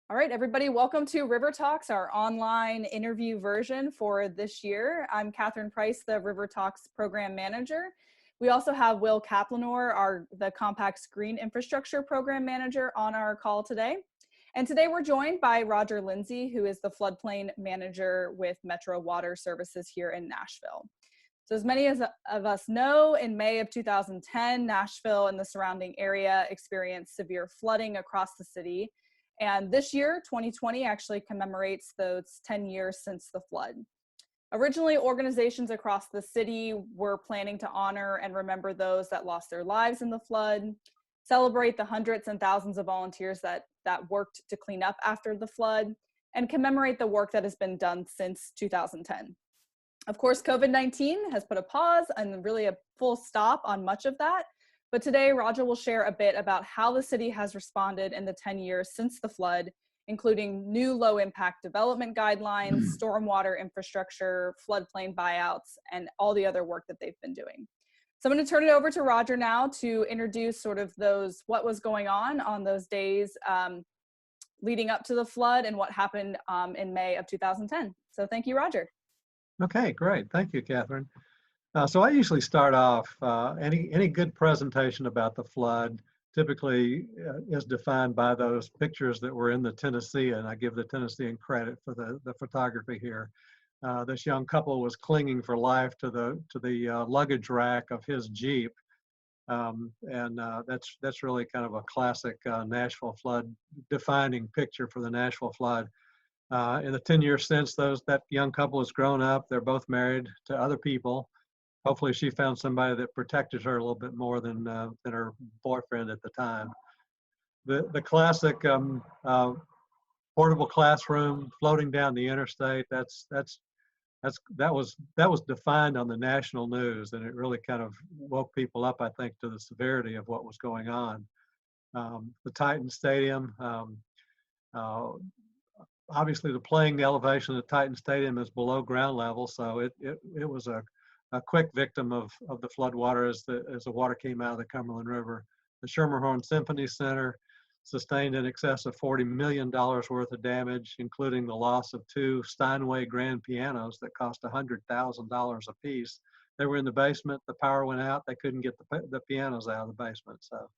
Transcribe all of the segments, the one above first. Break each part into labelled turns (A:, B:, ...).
A: All right, everybody, welcome to River Talks, our online interview version for this year. I'm Catherine Price, the River Talks Program Manager. We also have Will Kaplanor, the Compact's Green Infrastructure Program Manager, on our call today. And today we're joined by Roger Lindsey, who is the Floodplain Manager with Metro Water Services here in Nashville. So as many of us know, in May of 2010, Nashville and the surrounding area experienced severe flooding across the city. And this year, 2020, actually commemorates those 10 years since the flood. Originally, organizations across the city were planning to honor and remember those that lost their lives in the flood, celebrate the hundreds and thousands of volunteers that worked to clean up after the flood, and commemorate the work that has been done since 2010. Of course, COVID-19 has put a pause and really a full stop on much of that. But today, Roger will share a bit about how the city has responded in the 10 years since the flood, including new low-impact development guidelines, stormwater infrastructure, floodplain buyouts, and all the other work that they've been doing. So I'm going to turn it over to Roger now to introduce sort of what was going on those days leading up to the flood and what happened in May of 2010. So thank you, Roger.
B: Okay, great. Thank you, Catherine. So I usually start off, any good presentation about the flood typically is defined by those pictures that were in the Tennessean. I give the Tennessean credit for the photography here. This young couple was clinging for life to the luggage rack of his Jeep. That's really kind of a classic Nashville flood defining picture for the Nashville flood. In the 10 years since that young couple has grown up, they're both married to other people. Hopefully she found somebody that protected her a little bit more than her boyfriend at the time. The classic portable classroom floating down the interstate, that was defined on the national news, and it really kind of woke people up, I think, to the severity of what was going on. The Titan Stadium, obviously the elevation of the Titan Stadium is below ground level, so it was a quick victim of the flood water as the water came out of the Cumberland River. The Schermerhorn Symphony Center sustained in excess of $40 million worth of damage, including the loss of 2 Steinway grand pianos that cost $100,000 a piece. They were in the basement, the power went out, they couldn't get the pianos out of the basement. So,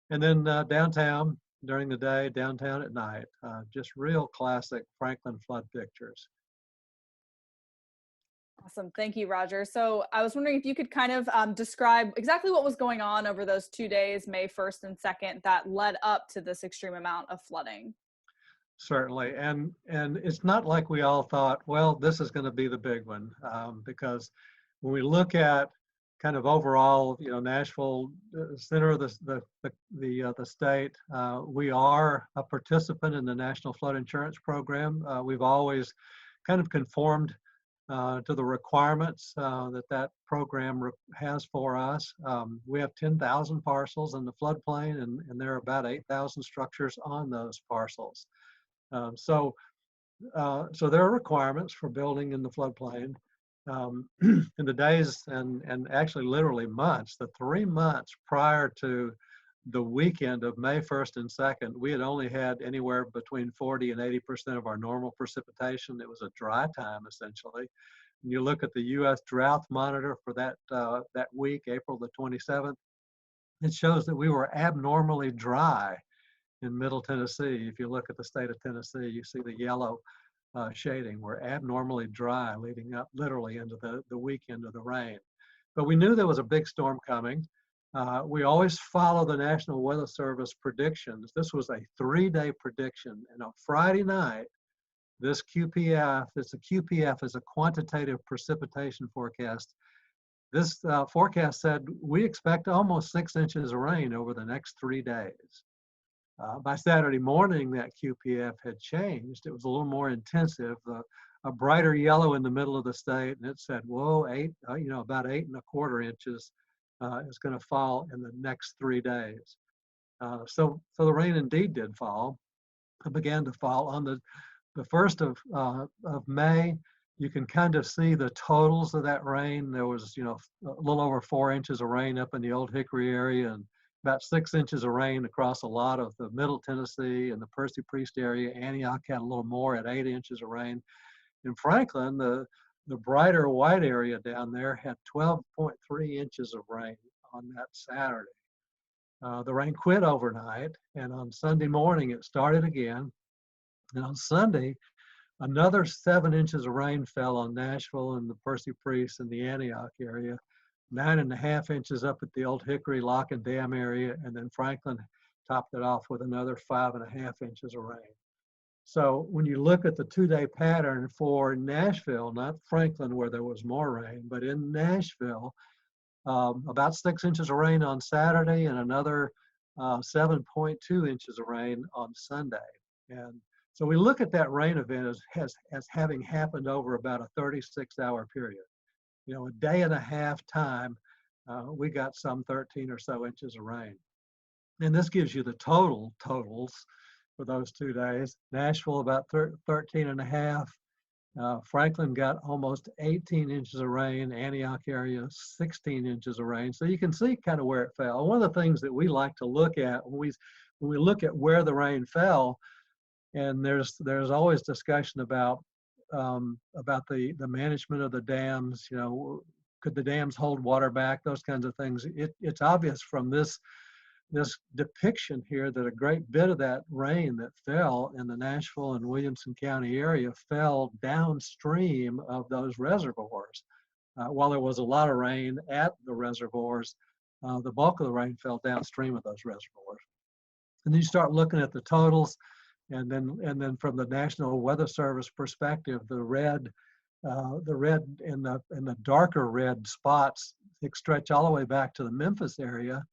B: and then downtown during the day, downtown at night, just real classic Franklin flood pictures.
A: Awesome. Thank you, Roger. So I was wondering if you could kind of describe exactly what was going on over those 2 days, May 1st and 2nd, that led up to this extreme amount of flooding.
B: Certainly. And it's not like we all thought, well, this is going to be the big one, because when we look at kind of overall, Nashville, center of the state, we are a participant in the National Flood Insurance Program. We've always kind of conformed to the requirements that program has for us. We have 10,000 parcels in the floodplain, and there are about 8,000 structures on those parcels. So there are requirements for building in the floodplain. In the days and actually literally months, the 3 months prior to the weekend of May 1st and 2nd, we had only had anywhere between 40 and 80% of our normal precipitation. It was a dry time, essentially. And you look at the U.S. Drought Monitor for that week, April the 27th, it shows that we were abnormally dry in Middle Tennessee. If you look at the state of Tennessee, you see the yellow shading. We're abnormally dry leading up literally into the weekend of the rain. But we knew there was a big storm coming. We always follow the National Weather Service predictions. This was a 3-day prediction. And on Friday night, this QPF is a quantitative precipitation forecast. This forecast said we expect almost 6 inches of rain over the next 3 days. By Saturday morning, that QPF had changed. It was a little more intensive, a brighter yellow in the middle of the state, and it said, whoa, about 8¼ inches is going to fall in the next 3 days. So the rain indeed did fall. It began to fall on the 1st of May. You can kind of see the totals of that rain. There was, a little over 4 inches of rain up in the Old Hickory area, and about 6 inches of rain across a lot of the Middle Tennessee and the Percy Priest area. Antioch had a little more at 8 inches of rain. In Franklin, the brighter white area down there had 12.3 inches of rain on that Saturday. The rain quit overnight, and on Sunday morning it started again. And on Sunday, another 7 inches of rain fell on Nashville and the Percy Priest and the Antioch area, 9.5 inches up at the Old Hickory Lock and Dam area, and then Franklin topped it off with another 5.5 inches of rain. So when you look at the 2-day pattern for Nashville, not Franklin where there was more rain, but in Nashville, about 6 inches of rain on Saturday and another 7.2 inches of rain on Sunday. And so we look at that rain event as having happened over about a 36-hour period. You know, a day and a half time, we got some 13 or so inches of rain. And this gives you the totals for those 2 days. Nashville about 13.5. Franklin got almost 18 inches of rain. Antioch area 16 inches of rain. So you can see kind of where it fell. One of the things that we like to look at when we look at where the rain fell, and there's always discussion about the management of the dams. You know, could the dams hold water back? Those kinds of things. It's obvious from this depiction here that a great bit of that rain that fell in the Nashville and Williamson County area fell downstream of those reservoirs. While there was a lot of rain at the reservoirs, the bulk of the rain fell downstream of those reservoirs. And then you start looking at the totals, and then from the National Weather Service perspective, the red and the darker red spots stretch all the way back to the Memphis area.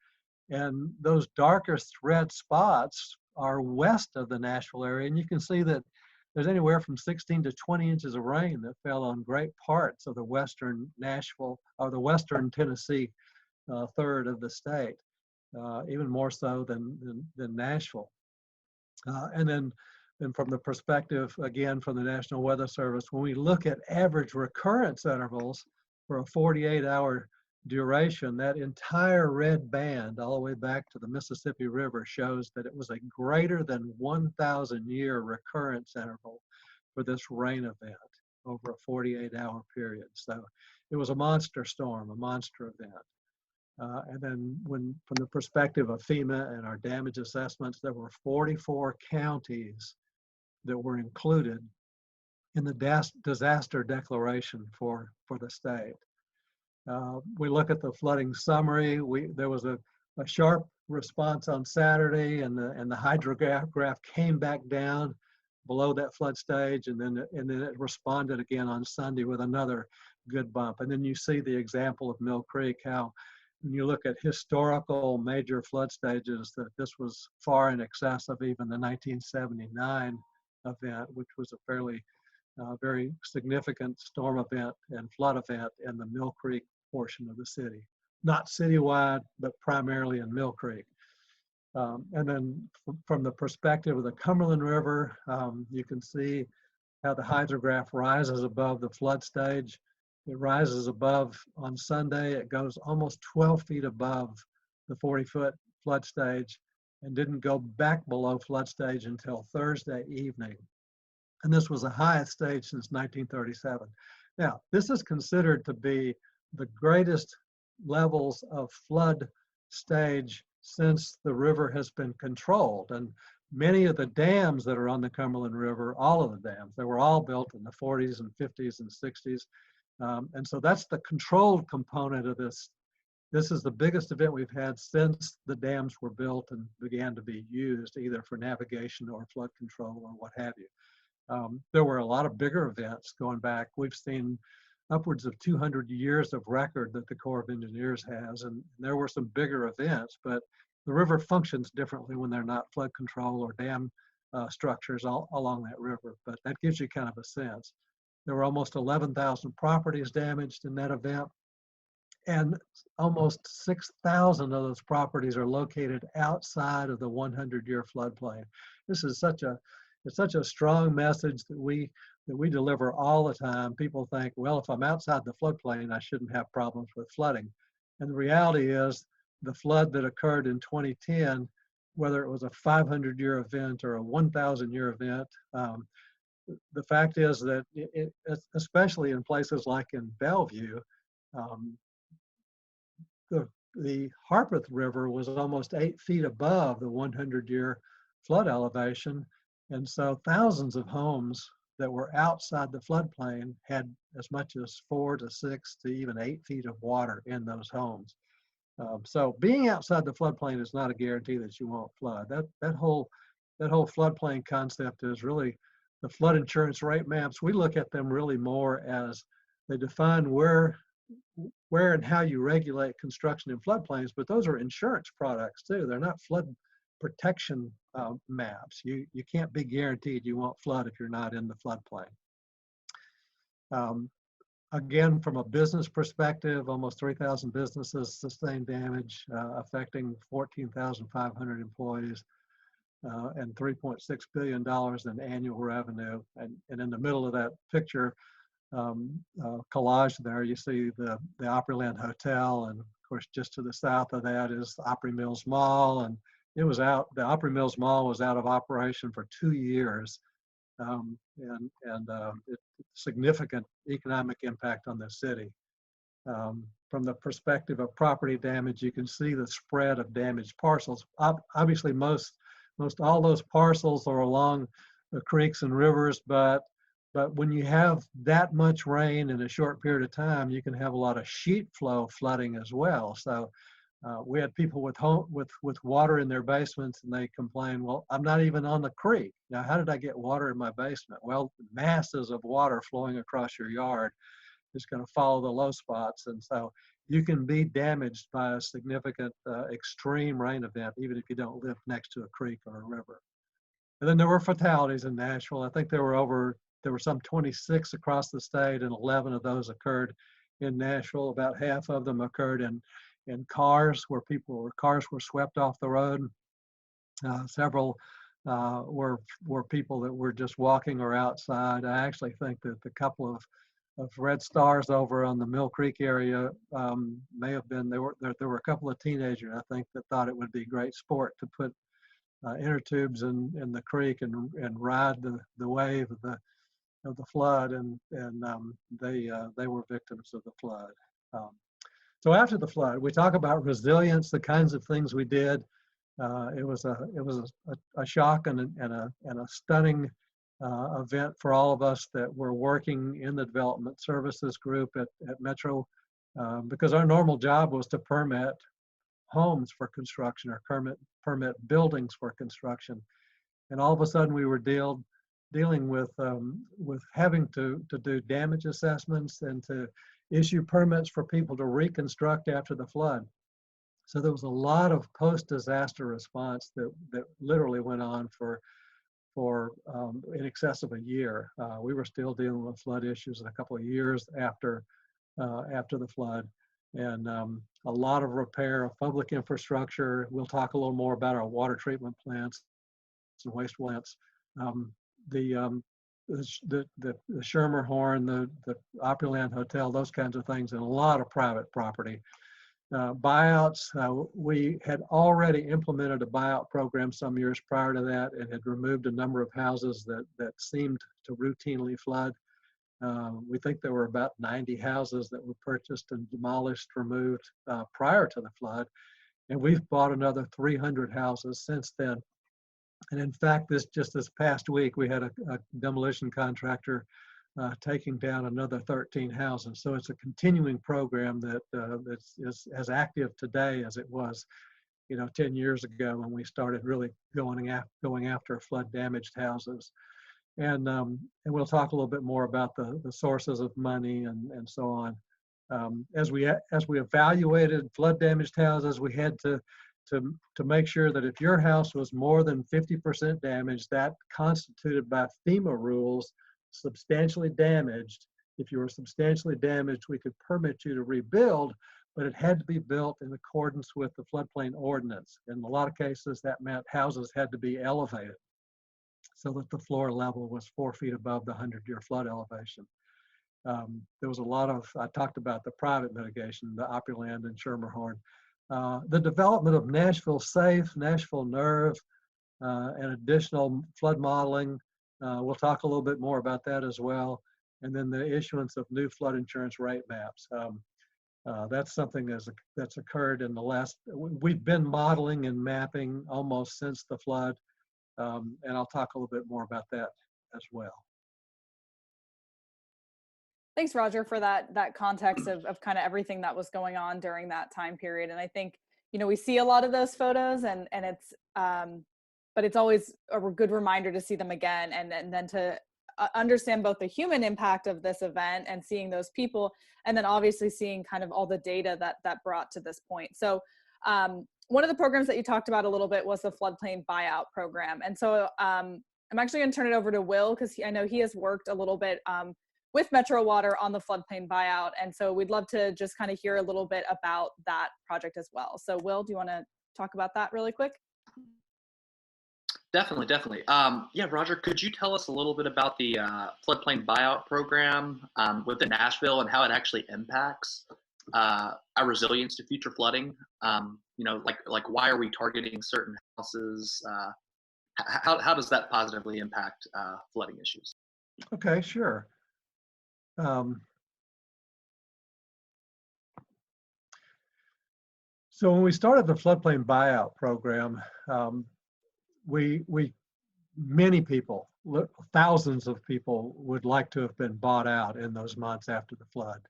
B: And those darkest red spots are west of the Nashville area. And you can see that there's anywhere from 16 to 20 inches of rain that fell on great parts of the western Nashville, or the western Tennessee third of the state, even more so than Nashville. And then from the perspective, again, from the National Weather Service, when we look at average recurrence intervals for a 48-hour duration, that entire red band all the way back to the Mississippi River shows that it was a greater than 1,000-year recurrence interval for this rain event over a 48-hour period. So it was a monster storm, a monster event. And then from the perspective of FEMA and our damage assessments, there were 44 counties that were included in the disaster declaration for the state. We look at the flooding summary. There was a sharp response on Saturday, and the hydrograph came back down below that flood stage, and then it responded again on Sunday with another good bump. And then you see the example of Mill Creek, how when you look at historical major flood stages, that this was far in excess of even the 1979 event, which was a fairly very significant storm event and flood event in the Mill Creek portion of the city. Not citywide, but primarily in Mill Creek. And then from the perspective of the Cumberland River, you can see how the hydrograph rises above the flood stage. It rises above on Sunday. It goes almost 12 feet above the 40-foot flood stage and didn't go back below flood stage until Thursday evening. And this was the highest stage since 1937. Now, this is considered to be the greatest levels of flood stage since the river has been controlled. And many of the dams that are on the Cumberland River, all of the dams, they were all built in the 40s and 50s and 60s. And so that's the controlled component of this. This is the biggest event we've had since the dams were built and began to be used, either for navigation or flood control or what have you. There were a lot of bigger events going back. We've seen upwards of 200 years of record that the Corps of Engineers has, and there were some bigger events, but the river functions differently when they're not flood control or dam structures all along that river, but that gives you kind of a sense. There were almost 11,000 properties damaged in that event, and almost 6,000 of those properties are located outside of the 100-year floodplain. This is such a strong message that we deliver all the time. People think, well, if I'm outside the floodplain, I shouldn't have problems with flooding. And the reality is the flood that occurred in 2010, whether it was a 500-year event or a 1,000-year event. The fact is that, especially in places like in Bellevue, um, the Harpeth River was almost 8 feet above the 100-year flood elevation. And so thousands of homes that were outside the floodplain had as much as 4 to 6 to even 8 feet of water in those homes. So being outside the floodplain is not a guarantee that you won't flood. That whole floodplain concept is really the flood insurance rate maps. We look at them really more as they define where and how you regulate construction in floodplains, but those are insurance products too. They're not flood protection maps. You can't be guaranteed you won't flood if you're not in the floodplain. Again, from a business perspective, almost 3,000 businesses sustained damage, affecting 14,500 employees, and $3.6 billion in annual revenue. And in the middle of that picture, collage there, you see the Opryland Hotel, and of course just to the south of that is Opry Mills Mall, and the Opry Mills Mall was out of operation for 2 years, it significant economic impact on the city. From the perspective of property damage, you can see the spread of damaged parcels. Obviously, most all those parcels are along the creeks and rivers, but when you have that much rain in a short period of time, you can have a lot of sheet flow flooding as well. So we had people with water in their basements, and they complain, well, I'm not even on the creek. Now, how did I get water in my basement? Well, masses of water flowing across your yard is going to follow the low spots. And so you can be damaged by a significant extreme rain event, even if you don't live next to a creek or a river. And then there were fatalities in Nashville. I think there were some 26 across the state, and 11 of those occurred in Nashville. About half of them occurred in cars where cars were swept off the road. Several were people that were just walking or outside. I actually think that the couple of red stars over on the Mill Creek area may have been, there were a couple of teenagers, I think, that thought it would be great sport to put inner tubes in the creek and ride the wave of the flood, and they were victims of the flood. So after the flood, we talk about resilience, the kinds of things we did. It was a shock and a stunning event for all of us that were working in the development services group at Metro, because our normal job was to permit homes for construction or permit buildings for construction, and all of a sudden we were dealing with having to do damage assessments and to issue permits for people to reconstruct after the flood. So there was a lot of post-disaster response that literally went on for in excess of a year. We were still dealing with flood issues a couple of years after the flood, and a lot of repair of public infrastructure. We'll talk a little more about our water treatment plants and waste plants. The Schermerhorn, the Opryland Hotel, those kinds of things, and a lot of private property. Buyouts, we had already implemented a buyout program some years prior to that and had removed a number of houses that seemed to routinely flood. We think there were about 90 houses that were purchased and demolished, removed prior to the flood. And we've bought another 300 houses since then. And in fact, just this past week, we had a demolition contractor taking down another 13 houses. So it's a continuing program that's as active today as it was, 10 years ago when we started really going after flood damaged houses. And we'll talk a little bit more about the sources of money and so on. As we evaluated flood damaged houses, we had to make sure that if your house was more than 50% damaged, that constituted by FEMA rules substantially damaged. If you were substantially damaged, we could permit you to rebuild, but it had to be built in accordance with the floodplain ordinance. In a lot of cases, that meant houses had to be elevated so that the floor level was 4 feet above the 100-year flood elevation. There was a lot of, I talked about the private mitigation, the Opryland and Schermerhorn. the development of Nashville Safe, Nashville NERVE, and additional flood modeling. We'll talk a little bit more about that as well. And then the issuance of new flood insurance rate maps. That's something that's occurred in the last, we've been modeling and mapping almost since the flood. And I'll talk a little bit more about that as well.
A: Thanks, Roger, for that context of kind of everything that was going on during that time period. And I think, you know, we see a lot of those photos and it's, but it's always a good reminder to see them again and then to understand both the human impact of this event and seeing those people, and then obviously seeing kind of all the data that brought to this point. So one of the programs that you talked about a little bit was the floodplain buyout program. And so I'm actually going to turn it over to Will, because I know he has worked a little bit with Metro Water on the floodplain buyout. And so we'd love to just kind of hear a little bit about that project as well. So Will, do you want to talk about that really quick?
C: Definitely. Yeah, Roger, could you tell us a little bit about the floodplain buyout program within Nashville and how it actually impacts our resilience to future flooding? You know, like why are we targeting certain houses? How does that positively impact flooding issues?
B: Okay, sure. So when we started the floodplain buyout program, many people, thousands of people would like to have been bought out in those months after the flood.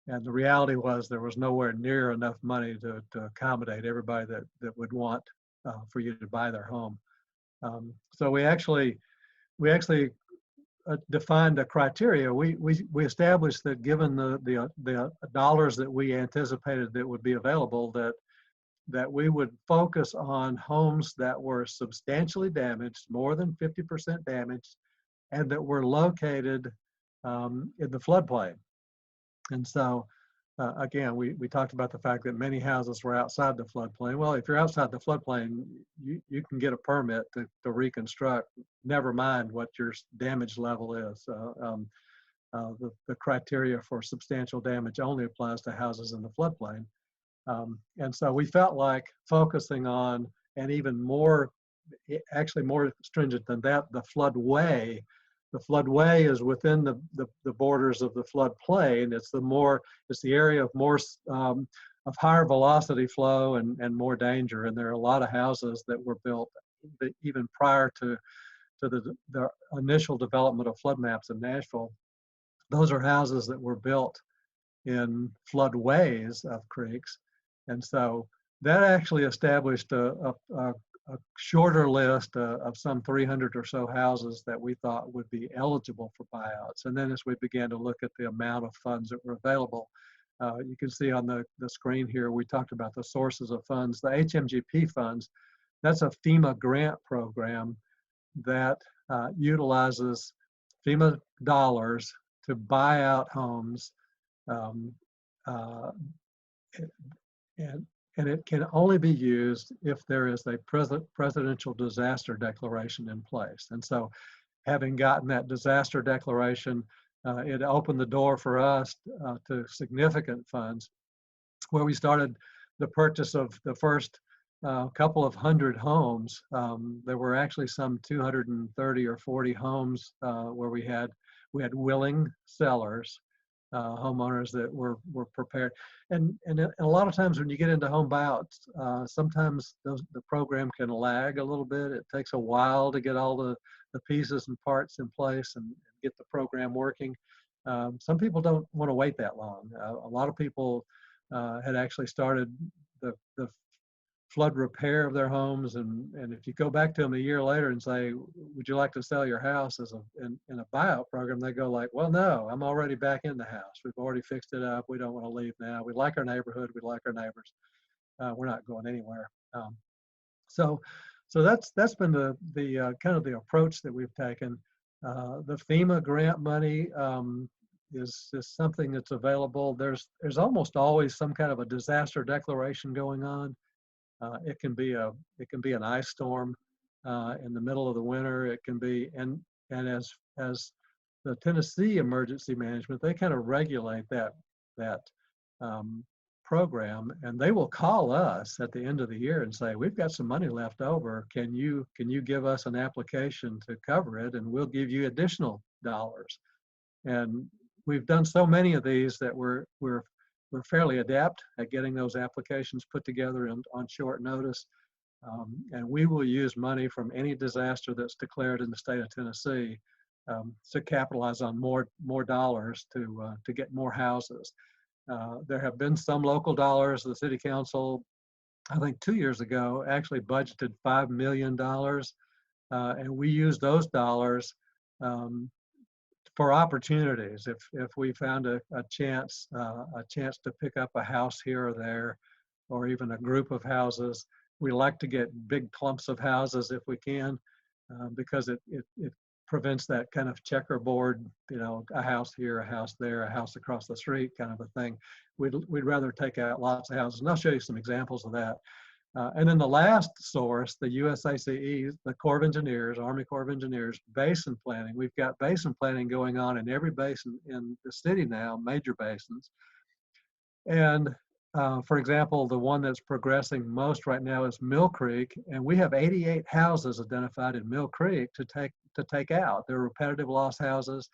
B: And the reality was there was nowhere near enough money to accommodate everybody that would want for you to buy their home. So we actually defined a criteria. We established that given the dollars that we anticipated that would be available, that we would focus on homes that were substantially damaged, more than 50% damaged, and that were located in the floodplain. And so, again, we talked about the fact that many houses were outside the floodplain. Well, if you're outside the floodplain, you can get a permit to reconstruct, never mind what your damage level is. The criteria for substantial damage only applies to houses in the floodplain. And so we felt like focusing on, and even more, actually more stringent than that, the floodway. The floodway is within the borders of the floodplain. It's the area of more of higher velocity flow and more danger. And there are a lot of houses that were built even prior to the initial development of flood maps in Nashville. Those are houses that were built in floodways of creeks. And so that actually established a shorter list of some 300 or so houses that we thought would be eligible for buyouts. And then as we began to look at the amount of funds that were available, you can see on the screen here, we talked about the sources of funds. The HMGP funds, that's a FEMA grant program that utilizes FEMA dollars to buy out homes. And it can only be used if there is a presidential disaster declaration in place. And so having gotten that disaster declaration, it opened the door for us to significant funds, where we started the purchase of the first couple of hundred homes. There were actually some 230 or 40 homes where we had willing sellers, homeowners that were prepared. And a lot of times when you get into home buyouts, sometimes the program can lag a little bit. It takes a while to get all the pieces and parts in place and get the program working. Some people don't want to wait that long. A lot of people had actually started the flood repair of their homes, and if you go back to them a year later and say, would you like to sell your house in a buyout program, they go like, well, no, I'm already back in the house. We've already fixed it up. We don't want to leave now. We like our neighborhood. We like our neighbors. We're not going anywhere. So that's been the kind of the approach that we've taken. The FEMA grant money is something that's available. There's almost always some kind of a disaster declaration going on. It can be an ice storm in the middle of the winter. It can be, and as the Tennessee Emergency Management, they kind of regulate that program, and they will call us at the end of the year and say, we've got some money left over. Can you give us an application to cover it, and we'll give you additional dollars. And we've done so many of these that we're fairly adept at getting those applications put together on short notice. And we will use money from any disaster that's declared in the state of Tennessee to capitalize on more dollars to get more houses. There have been some local dollars. The city council, I think 2 years ago, actually budgeted $5 million, and we used those dollars for opportunities. If we found a chance to pick up a house here or there, or even a group of houses, we like to get big clumps of houses if we can, because it prevents that kind of checkerboard, a house here, a house there, a house across the street kind of a thing. We'd rather take out lots of houses, and I'll show you some examples of that. And then the last source, the USACE, the Corps of Engineers, Army Corps of Engineers, basin planning. We've got basin planning going on in every basin in the city now, major basins. And for example, the one that's progressing most right now is Mill Creek, and we have 88 houses identified in Mill Creek to take out. They're repetitive loss houses,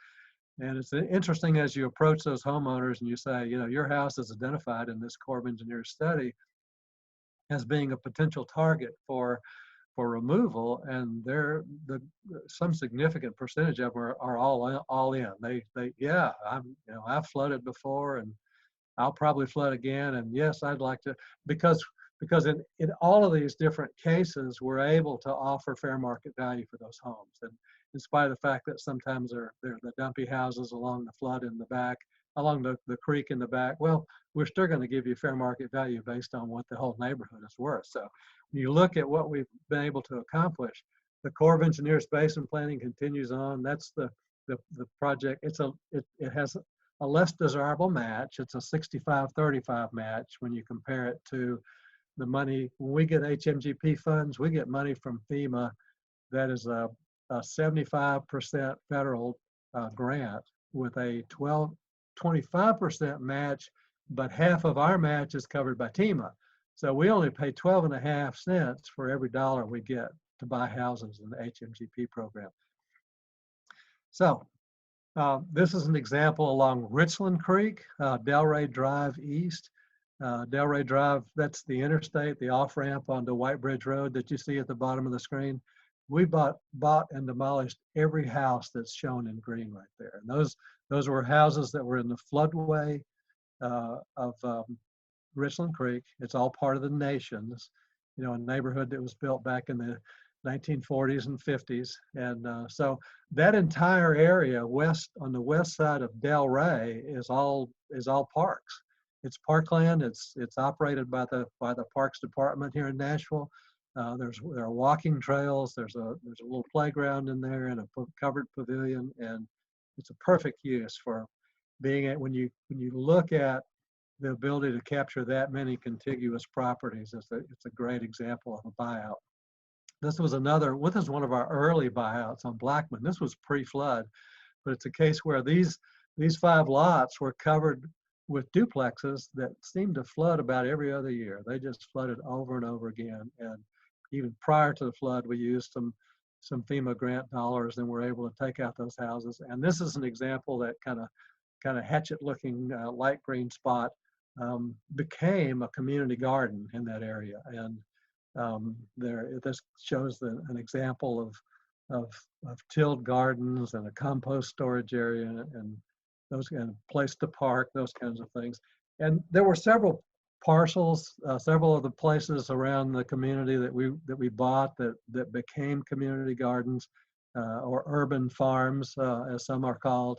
B: and it's interesting as you approach those homeowners and you say, your house is identified in this Corps of Engineers study as being a potential target for removal, and some significant percentage of them are all in. Yeah, I've flooded before, and I'll probably flood again, and yes, I'd like to, because in all of these different cases, we're able to offer fair market value for those homes. And in spite of the fact that sometimes they're the dumpy houses along the flood in the back, along the creek in the back, well, we're still going to give you fair market value based on what the whole neighborhood is worth. So when you look at what we've been able to accomplish, the Corps of Engineers basin planning continues on. That's the project. It has a less desirable match. It's a 65-35 match when you compare it to the money. When we get HMGP funds, we get money from FEMA that is a 75% federal grant with a 25% match, but half of our match is covered by FEMA. So we only pay 12.5 cents for every dollar we get to buy houses in the HMGP program. So this is an example along Richland Creek, Delray Drive East. Delray Drive, that's the interstate, the off-ramp onto White Bridge Road that you see at the bottom of the screen. We bought and demolished every house that's shown in green right there. And those were houses that were in the floodway of Richland Creek. It's all part of the Nations, a neighborhood that was built back in the 1940s and 50s. And so that entire area on the west side of Delray is all parks. It's parkland. It's operated by the Parks Department here in Nashville. There are walking trails. There's a little playground in there and a covered pavilion, and it's a perfect use for being at. When you look at the ability to capture that many contiguous properties, it's a great example of a buyout. This was one of our early buyouts on Blackman. This was pre-flood, but it's a case where these 5 lots were covered with duplexes that seemed to flood about every other year. They just flooded over and over again. And even prior to the flood, we used some FEMA grant dollars and were able to take out those houses. And this is an example that kind of hatchet-looking light green spot became a community garden in that area. And this shows an example of tilled gardens and a compost storage area and those kind of place to park, those kinds of things. And there were several parcels, several of the places around the community that we bought that became community gardens or urban farms, as some are called.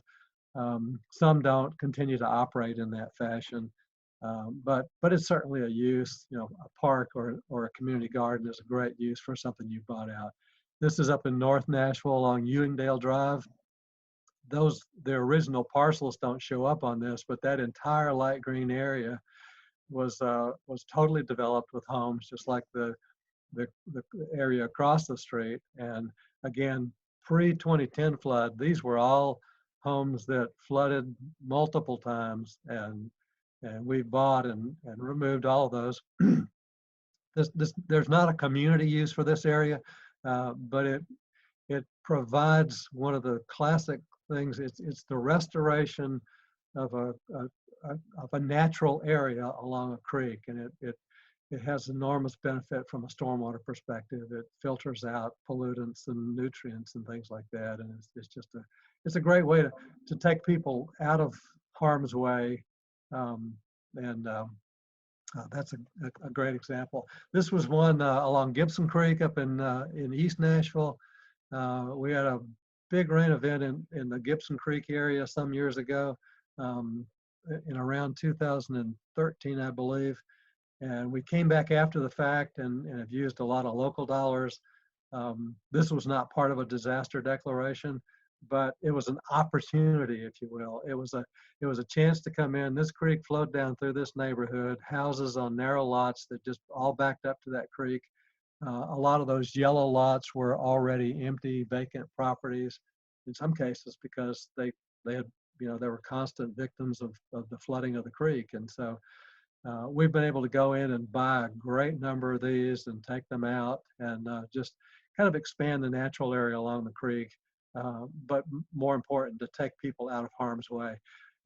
B: Some don't continue to operate in that fashion, but it's certainly a use. A park or a community garden is a great use for something you bought out. This is up in North Nashville along Ewingdale Drive. The original parcels don't show up on this, but that entire light green area was totally developed with homes, just like the area across the street. And again, pre-2010 flood, these were all homes that flooded multiple times, and and we bought and removed all of those. There's not a community use for this area, but it provides one of the classic things. It's the restoration of a natural area along a creek, and it has enormous benefit from a stormwater perspective. It filters out pollutants and nutrients and things like that, and it's a great way to take people out of harm's way, that's a great example. This was one along Gibson Creek up in East Nashville. We had a big rain event in the Gibson Creek area some years ago, in around 2013, I believe. And we came back after the fact and have used a lot of local dollars. This was not part of a disaster declaration, but it was an opportunity, if you will. It was a chance to come in. This creek flowed down through this neighborhood, houses on narrow lots that just all backed up to that creek. A lot of those yellow lots were already empty, vacant properties in some cases because they had, they were constant victims of the flooding of the creek. And so we've been able to go in and buy a great number of these and take them out and just kind of expand the natural area along the creek. But more important, to take people out of harm's way.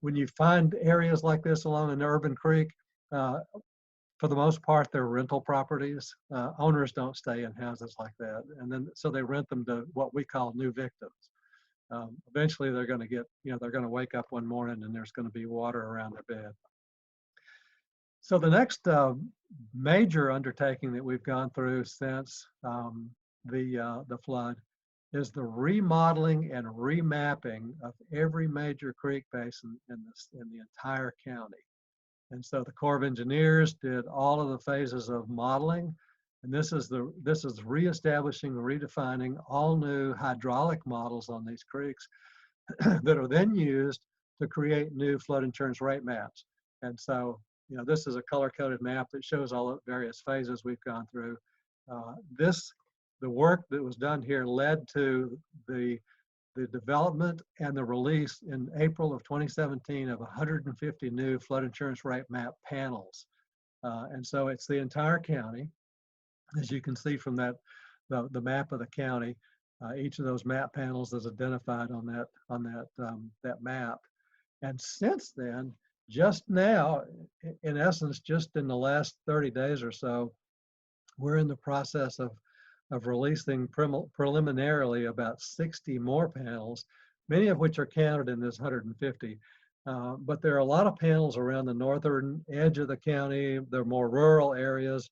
B: When you find areas like this along an urban creek, for the most part, they're rental properties. Owners don't stay in houses like that. And then, so they rent them to what we call new victims. Eventually they're going to get, they're going to wake up one morning and there's going to be water around their bed. So the next major undertaking that we've gone through since the flood is the remodeling and remapping of every major creek basin in the entire county. And so the Corps of Engineers did all of the phases of modeling, and this is reestablishing, redefining all new hydraulic models on these creeks that are then used to create new flood insurance rate maps. And so, this is a color-coded map that shows all the various phases we've gone through. The work that was done here led to the development and the release in April of 2017 of 150 new flood insurance rate map panels. And so it's the entire county. As you can see from the map of the county, each of those map panels is identified on that map. And since then, just now, in essence, just in the last 30 days or so, we're in the process of releasing preliminarily about 60 more panels, many of which are counted in this 150. But there are a lot of panels around the northern edge of the county. They're more rural areas,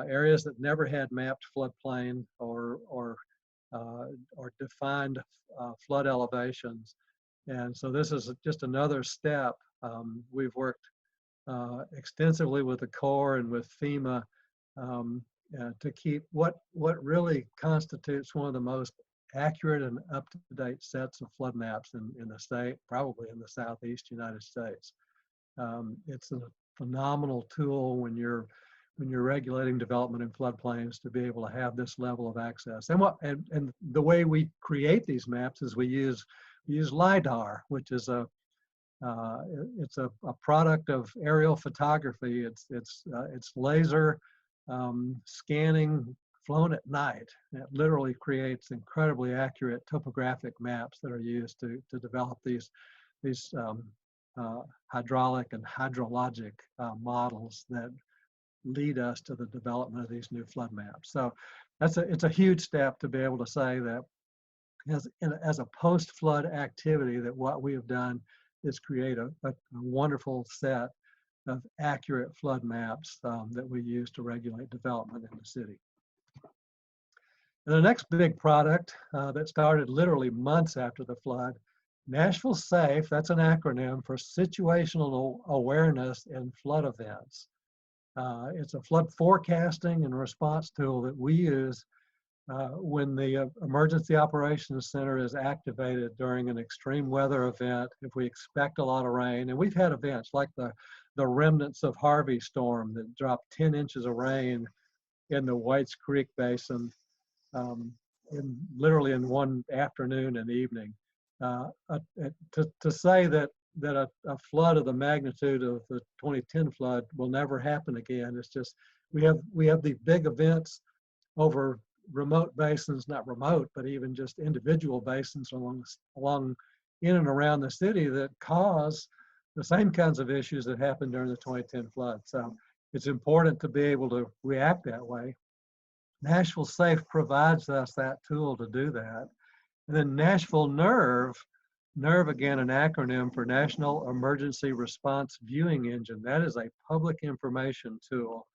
B: areas that never had mapped floodplain or defined flood elevations. And so this is just another step. We've worked extensively with the Corps and with FEMA to keep what really constitutes one of the most accurate and up-to-date sets of flood maps in the state, probably in the Southeast United States. It's a phenomenal tool when you're regulating development in floodplains to be able to have this level of access. And the way we create these maps is we use LiDAR, which is it's a product of aerial photography. It's laser scanning flown at night. It literally creates incredibly accurate topographic maps that are used to develop these hydraulic and hydrologic models that lead us to the development of these new flood maps. So it's a huge step to be able to say that as a post-flood activity, that what we have done is create a wonderful set of accurate flood maps that we use to regulate development in the city. And the next big product that started literally months after the flood, Nashville SAFE, that's an acronym for Situational Awareness in Flood Events. It's a flood forecasting and response tool that we use when the Emergency Operations Center is activated during an extreme weather event, if we expect a lot of rain. And we've had events like the remnants of Harvey storm that dropped 10 inches of rain in the Whites Creek Basin literally in one afternoon and evening. To say that that a flood of the magnitude of the 2010 flood will never happen again. It's just we have these big events over remote basins, not remote, but even just individual basins along in and around the city that cause the same kinds of issues that happened during the 2010 flood. So it's important to be able to react that way. Nashville SAFE provides us that tool to do that. And then Nashville NERVE, NERVE again, an acronym for National Emergency Response Viewing Engine. That is a public information tool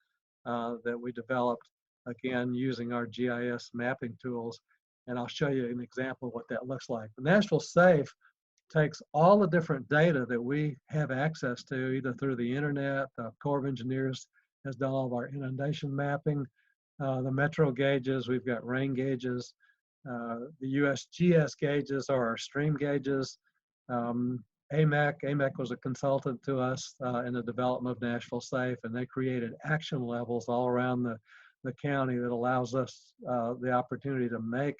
B: that we developed, again, using our GIS mapping tools. And I'll show you an example of what that looks like. The Nashville SAFE takes all the different data that we have access to, either through the internet. The Corps of Engineers has done all of our inundation mapping, the metro gauges, we've got rain gauges, the USGS gauges are our stream gauges. AMEC was a consultant to us in the development of Nashville SAFE, and they created action levels all around the county that allows us the opportunity to make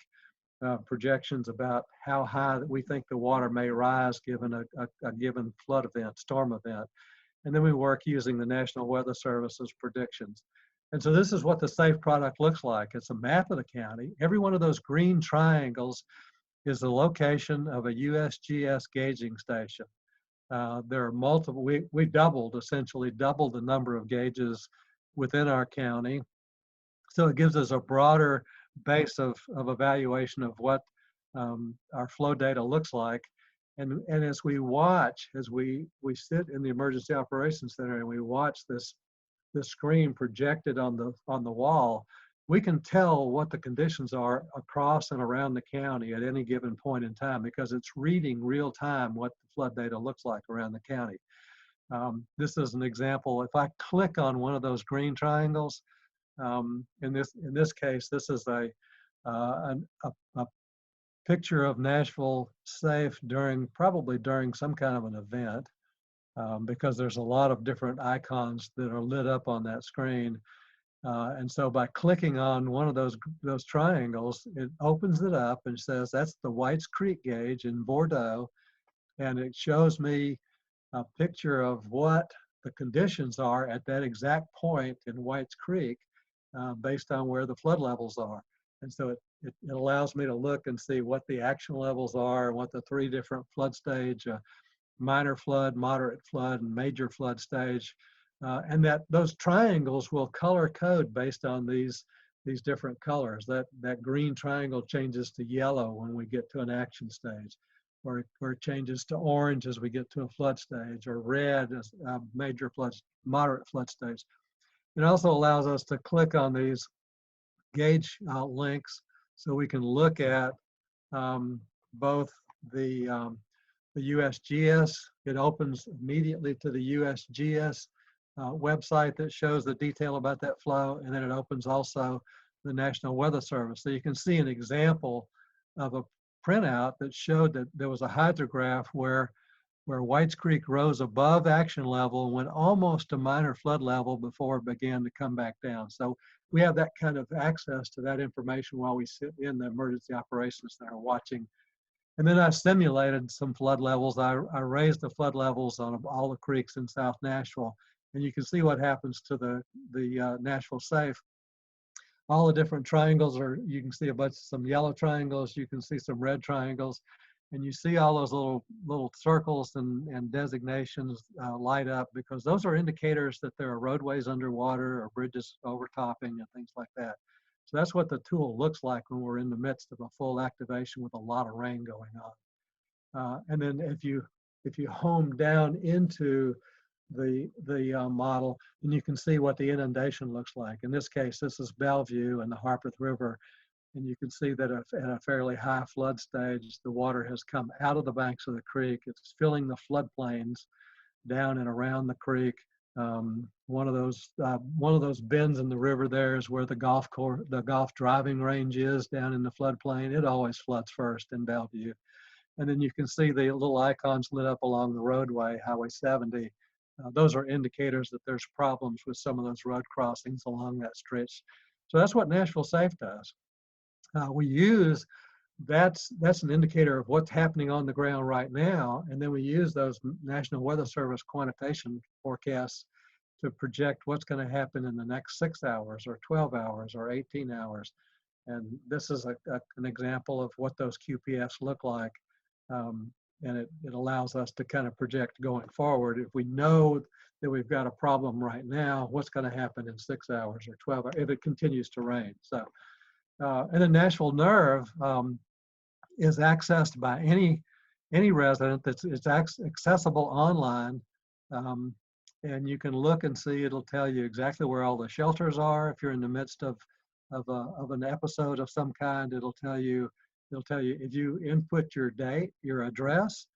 B: projections about how high we think the water may rise given a given flood event, storm event. And then we work using the National Weather Service's predictions. And so this is what the SAFE product looks like. It's a map of the county. Every one of those green triangles is the location of a USGS gauging station. There are multiple, we essentially doubled the number of gauges within our county. So it gives us a broader base of evaluation of what our flow data looks like. And as we watch, as we sit in the Emergency Operations Center and we watch this screen projected on the wall, we can tell what the conditions are across and around the county at any given point in time, because it's reading real time what the flood data looks like around the county. This is an example. If I click on one of those green triangles, in this case, this is a picture of Nashville SAFE probably during some kind of an event, because there's a lot of different icons that are lit up on that screen. And so by clicking on one of those triangles, it opens it up and says, that's the Whites Creek gauge in Bordeaux. And it shows me a picture of what the conditions are at that exact point in Whites Creek based on where the flood levels are. And so it allows me to look and see what the action levels are and what the three different flood stage, minor flood, moderate flood, and major flood stage. And that those triangles will color code based on these different colors. That green triangle changes to yellow when we get to an action stage, or it changes to orange as we get to a flood stage, or red as major floods, moderate flood stage. It also allows us to click on these gauge links so we can look at both the USGS. It opens immediately to the USGS website that shows the detail about that flow, and then it opens also the National Weather Service. So you can see an example of a printout that showed that there was a hydrograph where Whites Creek rose above action level and went almost to minor flood level before it began to come back down. So we have that kind of access to that information while we sit in the Emergency Operations Center watching. And then I simulated some flood levels. I raised the flood levels on all the creeks in South Nashville. And you can see what happens to the Nashville SAFE. All the different triangles you can see some yellow triangles, you can see some red triangles, and you see all those little circles and designations light up, because those are indicators that there are roadways underwater or bridges overtopping and things like that. So that's what the tool looks like when we're in the midst of a full activation with a lot of rain going on. And then if you home down into the model, and you can see what the inundation looks like. In this case, this is Bellevue and the Harpeth River, and you can see that at a fairly high flood stage, the water has come out of the banks of the creek. It's filling the floodplains down and around the creek. One of those bends in the river there is where the golf driving range is down in the floodplain. It always floods first in Bellevue. And then you can see the little icons lit up along the roadway, Highway 70. Those are indicators that there's problems with some of those road crossings along that stretch. So that's what Nashville SAFE does. We use that's an indicator of what's happening on the ground right now. And then we use those National Weather Service quantitation forecasts to project what's going to happen in the next 6 hours or 12 hours or 18 hours. And this is an example of what those QPFs look like. And it allows us to kind of project going forward. If we know that we've got a problem right now, what's going to happen in 6 hours or 12 hours if it continues to rain. So, and the Nashville NERVE is accessed by any resident. It's accessible online. And you can look and see, it'll tell you exactly where all the shelters are. If you're in the midst of an episode of some kind, it'll tell you if you input your date, your address,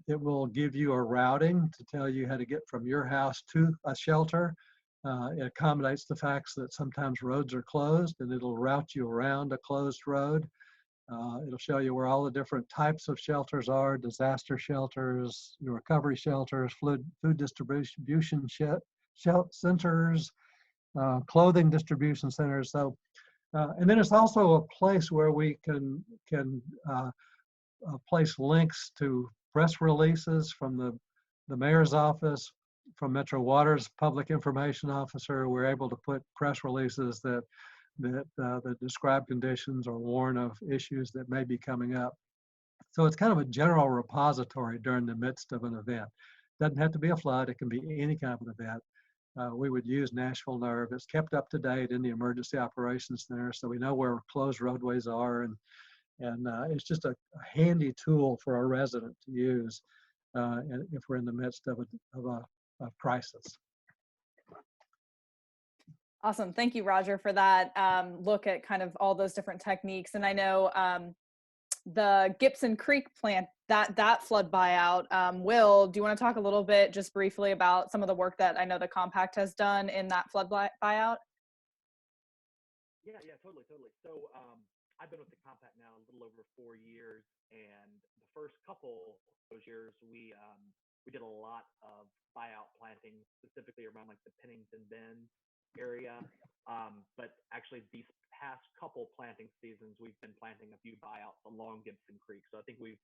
B: it will give you a routing to tell you how to get from your house to a shelter. It accommodates the facts that sometimes roads are closed, and it'll route you around a closed road. It'll show you where all the different types of shelters are: disaster shelters, recovery shelters, food distribution centers, clothing distribution centers. So, and then it's also a place where we can place links to press releases from the mayor's office, from Metro Water's public information officer. We're able to put press releases that describe conditions or warn of issues that may be coming up. So it's kind of a general repository during the midst of an event. Doesn't have to be a flood, it can be any kind of an event. We would use Nashville NERVE. It's kept up to date in the Emergency Operations Center, so we know where closed roadways are, and it's just a handy tool for a resident to use if we're in the midst of a crisis.
A: Awesome. Thank you, Roger, for that look at kind of all those different techniques. And I know the Gibson Creek plant, that flood buyout, Will, do you want to talk a little bit just briefly about some of the work that I know the Compact has done in that flood buyout?
D: Yeah, totally. So I've been with the Compact now a little over 4 years, and the first couple of those years we did a lot of buyout planting, specifically around like the Pennington Bend area. But actually these past couple planting seasons, we've been planting a few buyouts along Gibson Creek. So I think we've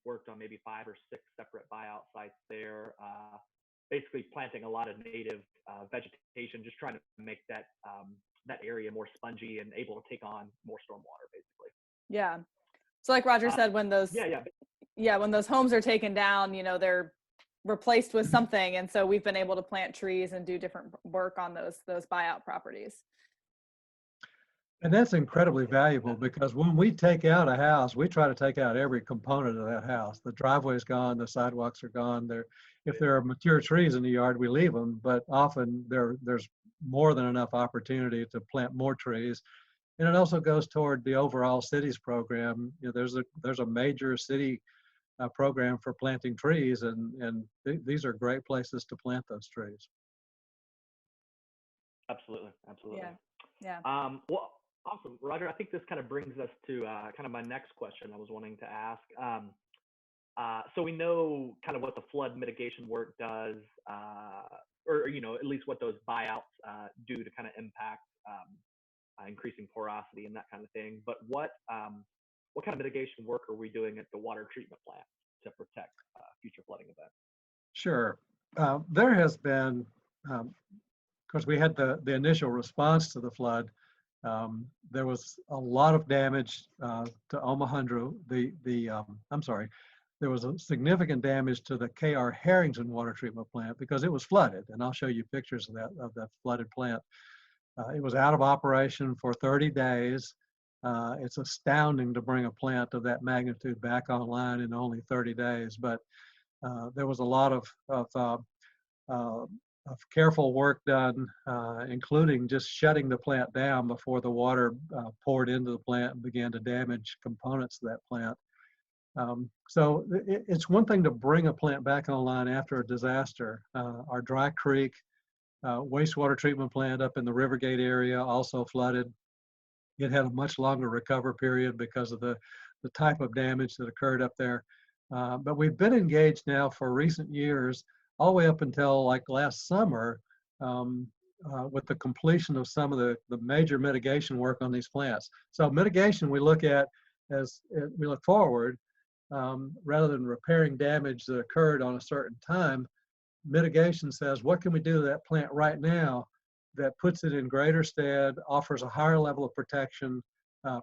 D: worked on maybe 5 or 6 separate buyout sites there, basically planting a lot of native vegetation, just trying to make that area more spongy and able to take on more stormwater, basically.
A: Yeah. So like Roger said, when those when those homes are taken down, they're replaced with something, and so we've been able to plant trees and do different work on those buyout properties.
B: And that's incredibly valuable, because when we take out a house, we try to take out every component of that house. The driveway's gone, the sidewalks are gone. If there are mature trees in the yard, we leave them, but often there's more than enough opportunity to plant more trees. And it also goes toward the overall cities program. There's a major city program for planting trees, and these are great places to plant those trees.
D: Absolutely.
A: Yeah.
D: Well, awesome, Roger. I think this kind of brings us to kind of my next question I was wanting to ask. So we know kind of what the flood mitigation work does, or at least what those buyouts do to kind of impact increasing porosity and that kind of thing. But what kind of mitigation work are we doing at the water treatment plant to protect future flooding events?
B: Sure. There has been, of course, we had the initial response to the flood. There was a lot of damage to Omohundro. There was a significant damage to the KR Harrington water treatment plant because it was flooded, and I'll show you pictures of that flooded plant. It was out of operation for 30 days. It's astounding to bring a plant of that magnitude back online in only 30 days, but there was a lot of careful work done, including just shutting the plant down before the water poured into the plant and began to damage components of that plant. So it's one thing to bring a plant back online after a disaster. Our Dry Creek wastewater treatment plant up in the Rivergate area also flooded. It had a much longer recovery period because of the type of damage that occurred up there. But we've been engaged now for recent years, all the way up until like last summer, with the completion of some of the major mitigation work on these plants. So mitigation we look at as we look forward, rather than repairing damage that occurred on a certain time. Mitigation says, what can we do to that plant right now that puts it in greater stead, offers a higher level of protection,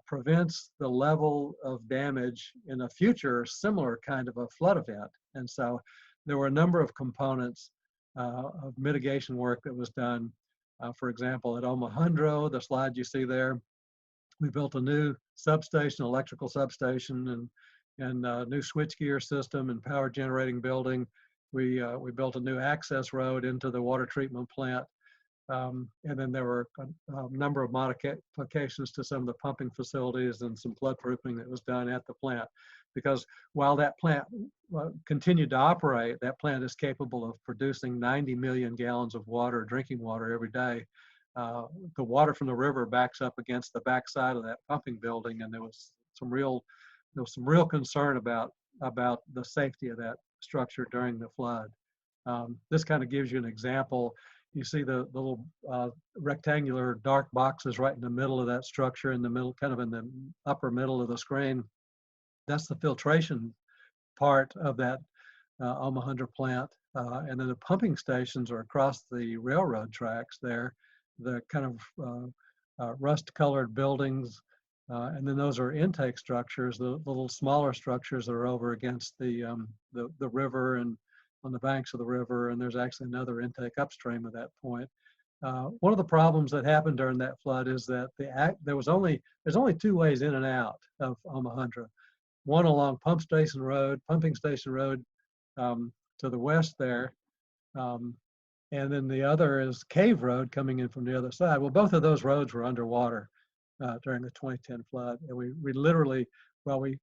B: prevents the level of damage in a future similar kind of a flood event. And so there were a number of components of mitigation work that was done. For example, at Omohundro, the slide you see there, we built a new substation, electrical substation, and a new switchgear system and power generating building. We built a new access road into the water treatment plant. And then there were a number of modifications to some of the pumping facilities and some flood proofing that was done at the plant. Because while that plant continued to operate, that plant is capable of producing 90 million gallons of water, drinking water every day. The water from the river backs up against the backside of that pumping building, and there was some real concern about the safety of that structure during the flood. This kind of gives you an example. You see the little rectangular dark boxes right in the middle of that structure, in the middle, kind of in the upper middle of the screen. That's the filtration part of that Omohundro plant. And then the pumping stations are across the railroad tracks there, the kind of rust-colored buildings. And then those are intake structures, the little smaller structures that are over against the river and on the banks of the river, and there's actually another intake upstream at that point. One of the problems that happened during that flood is that there's only two ways in and out of Omohundro. One along Pumping Station Road to the west there, and then the other is Cave Road coming in from the other side. Well, both of those roads were underwater during the 2010 flood, and we literally, while we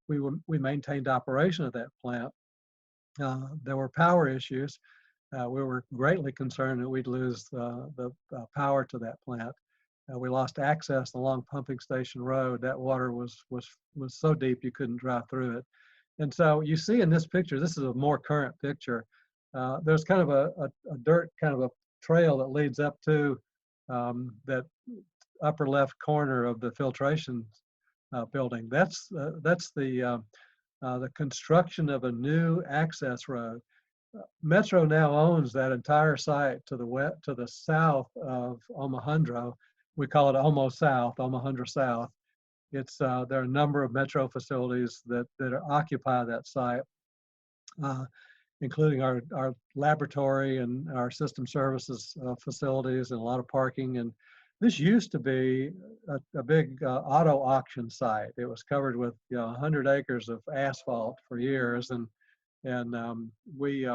B: maintained operation of that plant, there were power issues. We were greatly concerned that we'd lose the power to that plant. We lost access along Pumping Station Road. That water was so deep you couldn't drive through it. And so you see in this picture, this is a more current picture, there's kind of a dirt kind of a trail that leads up to that upper left corner of the filtration building. That's the construction of a new access road. Metro now owns that entire site to the south of Omohundro. We call it Omohundro South. It's there are a number of Metro facilities that occupy that site, including our laboratory and our system services facilities and a lot of parking. And this used to be a big auto auction site. It was covered with 100 acres of asphalt for years, and we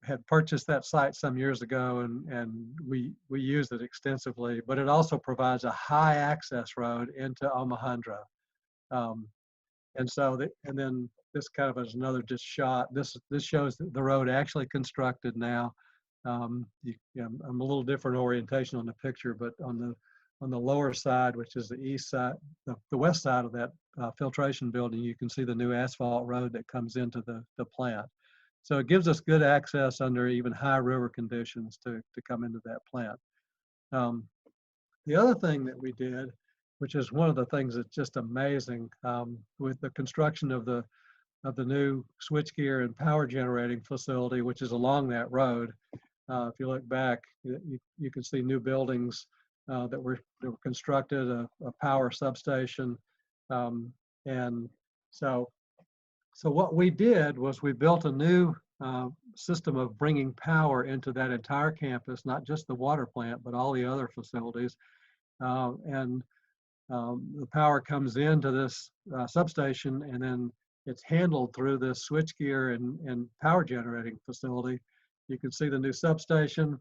B: had purchased that site some years ago, and we used it extensively. But it also provides a high access road into Omohundro, and so and then this kind of is another just shot. This shows the road actually constructed now. I'm a little different orientation on the picture, but on the lower side, which is the east side, the west side of that filtration building, you can see the new asphalt road that comes into the plant. So it gives us good access under even high river conditions to come into that plant. The other thing that we did, which is one of the things that's just amazing, with the construction of the new switchgear and power generating facility, which is along that road. If you look back, you can see new buildings that were constructed, a power substation, and so what we did was we built a new system of bringing power into that entire campus, not just the water plant, but all the other facilities, and the power comes into this substation, and then it's handled through this switchgear and power generating facility. You can see the new substation.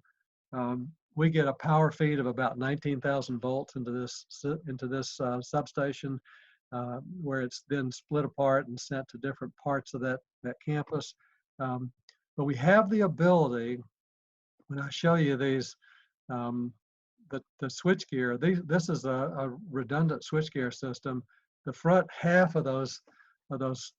B: We get a power feed of about 19,000 volts into this substation, where it's then split apart and sent to different parts of that campus. But we have the ability, when I show you these, the switchgear, this is a redundant switchgear system. The front half of those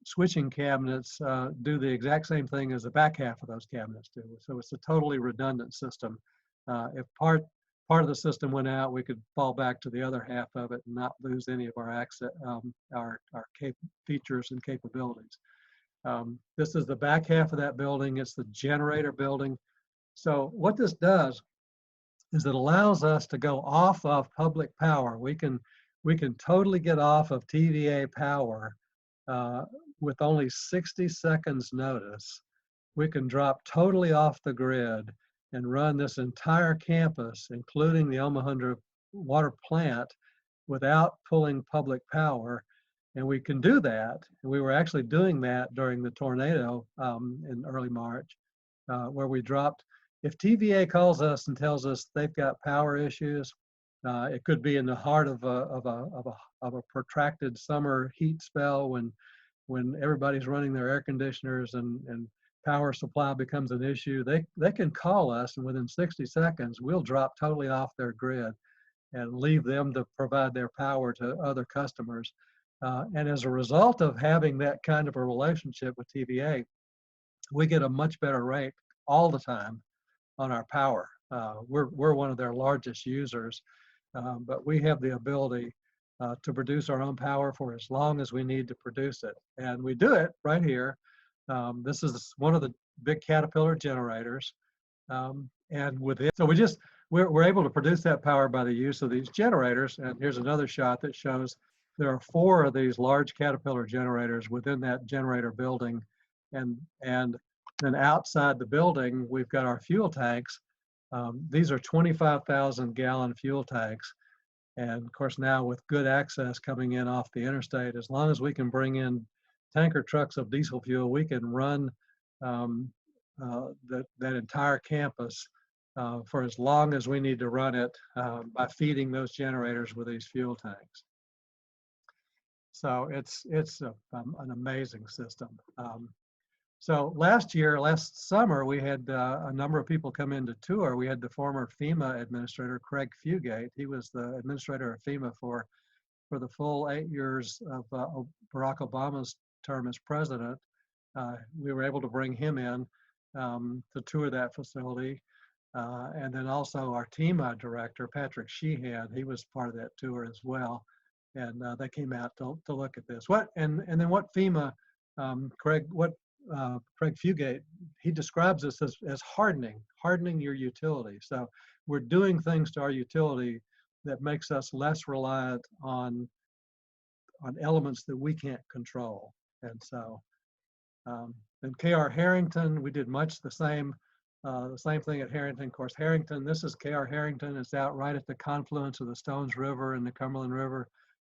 B: switching cabinets do the exact same thing as the back half of those cabinets do. So it's a totally redundant system. If part of the system went out, we could fall back to the other half of it and not lose any of our access, our features and capabilities. This is the back half of that building. It's the generator building. So what this does is it allows us to go off of public power. We can totally get off of TVA power with only 60 seconds notice. We can drop totally off the grid and run this entire campus, including the Omohundro water plant, without pulling public power. And we can do that. And we were actually doing that during the tornado in early March, where we dropped. If TVA calls us and tells us they've got power issues, it could be in the heart of a protracted summer heat spell when everybody's running their air conditioners and power supply becomes an issue. They can call us, and within 60 seconds, we'll drop totally off their grid and leave them to provide their power to other customers. And as a result of having that kind of a relationship with TVA, we get a much better rate all the time on our power. We're one of their largest users, but we have the ability to produce our own power for as long as we need to produce it. And we do it right here. This is one of the big Caterpillar generators. And with it, so we're able to produce that power by the use of these generators. And here's another shot that shows there are 4 of these large Caterpillar generators within that generator building. And then outside the building, we've got our fuel tanks. These are 25,000 gallon fuel tanks. And of course, now with good access coming in off the interstate, as long as we can bring in tanker trucks of diesel fuel, we can run that entire campus for as long as we need to run it by feeding those generators with these fuel tanks. So it's an amazing system. So last summer, we had a number of people come in to tour. We had the former FEMA administrator, Craig Fugate. He was the administrator of FEMA for the full 8 years of Barack Obama's term as president. We were able to bring him in to tour that facility. And then also our TEMA director, Patrick Sheehan, he was part of that tour as well. And they came out to look at this. And then what FEMA, Craig Fugate, he describes this as hardening your utility. So we're doing things to our utility that makes us less reliant on elements that we can't control. And so, in KR Harrington, we did much the same thing at Harrington. Of course, Harrington, this is KR Harrington. It's out right at the confluence of the Stones River and the Cumberland River.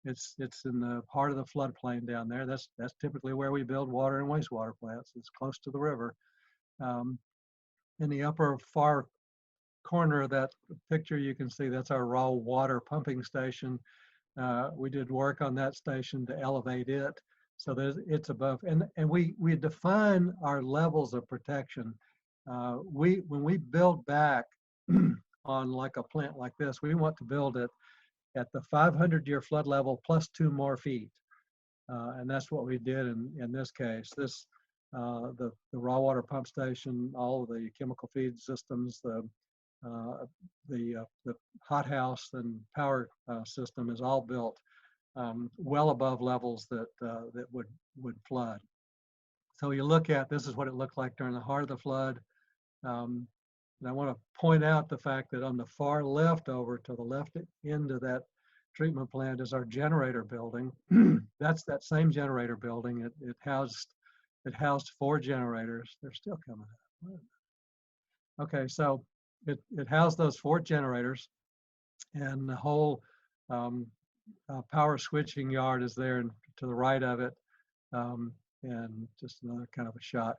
B: It's in the heart of the floodplain down there. That's typically where we build water and wastewater plants. It's close to the river. In the upper far corner of that picture, you can see that's our raw water pumping station. We did work on that station to elevate it so that it's above. And we define our levels of protection. When we build back on like a plant like this, we want to build it at the 500-year flood level plus 2 more feet. And that's what we did in this case. The raw water pump station, all of the chemical feed systems, the hothouse and power system is all built well above levels that would flood. So you look at, this is what it looked like during the heart of the flood. And I want to point out the fact that on the far left, over to the left end of that treatment plant, is our generator building. That's that same generator building. It housed 4 generators. They're still coming out. Okay, so it housed those 4 generators, and the whole power switching yard is there to the right of it. And just another kind of a shot.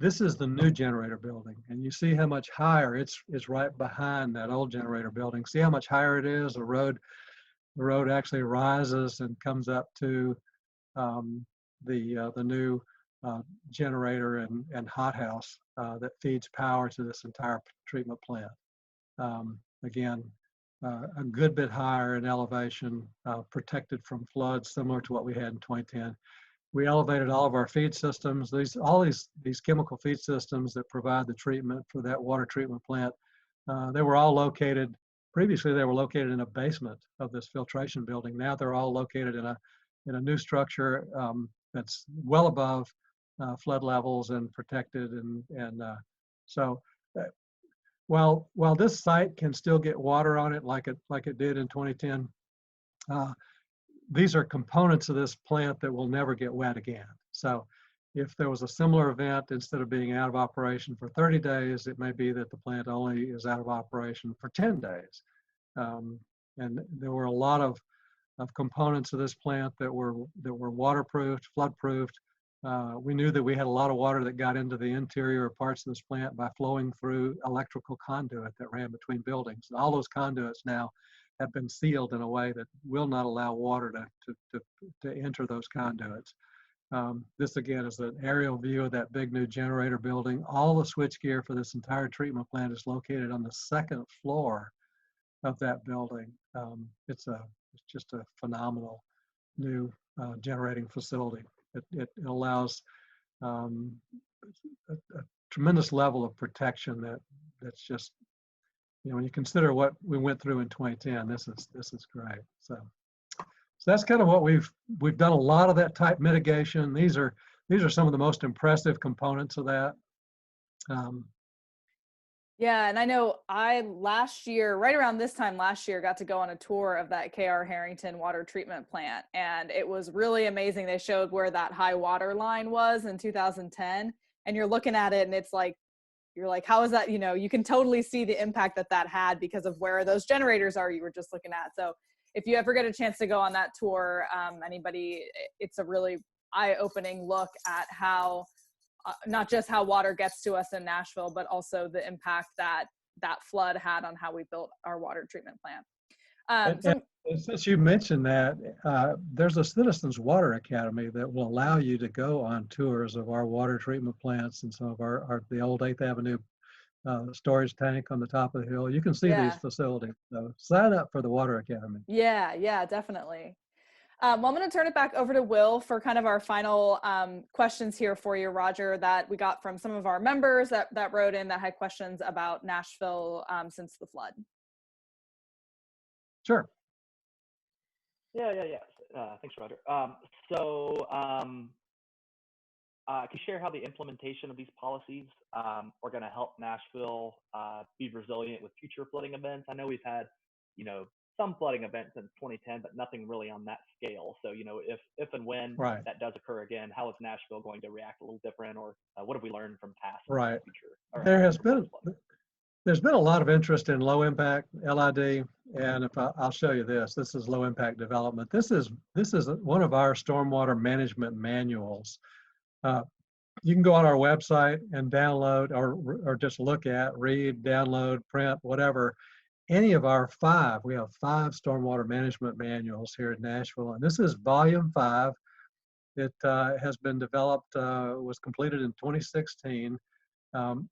B: This is the new generator building, and you see how much higher it's right behind that old generator building. See how much higher it is? The road actually rises and comes up to the new generator and hothouse that feeds power to this entire treatment plant. Again, a good bit higher in elevation, protected from floods, similar to what we had in 2010. We elevated all of our feed systems. All these chemical feed systems that provide the treatment for that water treatment plant They were all located, previously they were located in a basement of this filtration building. Now they're all located in a new structure that's well above flood levels and protected. So while this site can still get water on it like it did in 2010, these are components of this plant that will never get wet again. So if there was a similar event, instead of being out of operation for 30 days, it may be that the plant only is out of operation for 10 days. And there were a lot of components of this plant that were waterproofed, flood-proofed. We knew that we had a lot of water that got into the interior parts of this plant by flowing through electrical conduit that ran between buildings. And all those conduits now have been sealed in a way that will not allow water to enter those conduits. This again is an aerial view of that big new generator building. All the switchgear for this entire treatment plant is located on the second floor of that building. It's just a phenomenal new generating facility. It allows a tremendous level of protection that's just, when you consider what we went through in 2010, this is great. So that's kind of what we've done. A lot of that type mitigation. These are some of the most impressive components of that.
A: Yeah, and I know last year, right around this time last year, got to go on a tour of that KR Harrington water treatment plant, and it was really amazing. They showed where that high water line was in 2010, and you're looking at it, and it's like, you're like, how is that? You can totally see the impact that had because of where those generators are you were just looking at. So if you ever get a chance to go on that tour, anybody, it's a really eye-opening look at how not just how water gets to us in Nashville, but also the impact that flood had on how we built our water treatment plant.
B: And since you mentioned that, there's a Citizens Water Academy that will allow you to go on tours of our water treatment plants and some of the old 8th Avenue storage tank on the top of the hill. You can see these facilities. So sign up for the Water Academy.
A: Yeah, definitely. Well, I'm going to turn it back over to Will for kind of our final questions here for you, Roger, that we got from some of our members that wrote in that had questions about Nashville since the flood.
B: Sure.
D: Yeah. Thanks, Roger. Can you share how the implementation of these policies are going to help Nashville be resilient with future flooding events? I know we've had, some flooding events since 2010, but nothing really on that scale. So, if and when that does occur again, how is Nashville going to react a little different, or what have we learned from past future?
B: There's been a lot of interest in low impact LID, and I'll show you this. This is low impact development. This is one of our stormwater management manuals. You can go on our website and download, or just look at, read, download, print, whatever. Any of our we have 5 stormwater management manuals here in Nashville, and this is volume 5. It has been developed, was completed in 2016.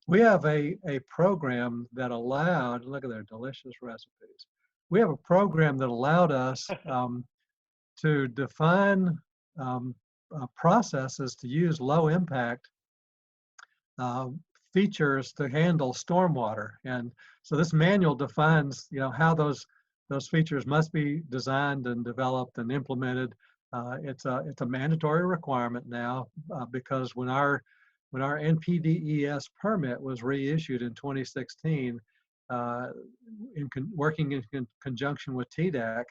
B: We have a program that allowed, look at their delicious recipes. We have a program that allowed us to define processes to use low impact features to handle stormwater. And so this manual defines, how those features must be designed and developed and implemented. It's a mandatory requirement now because when our NPDES permit was reissued in 2016, working in conjunction with TDEC,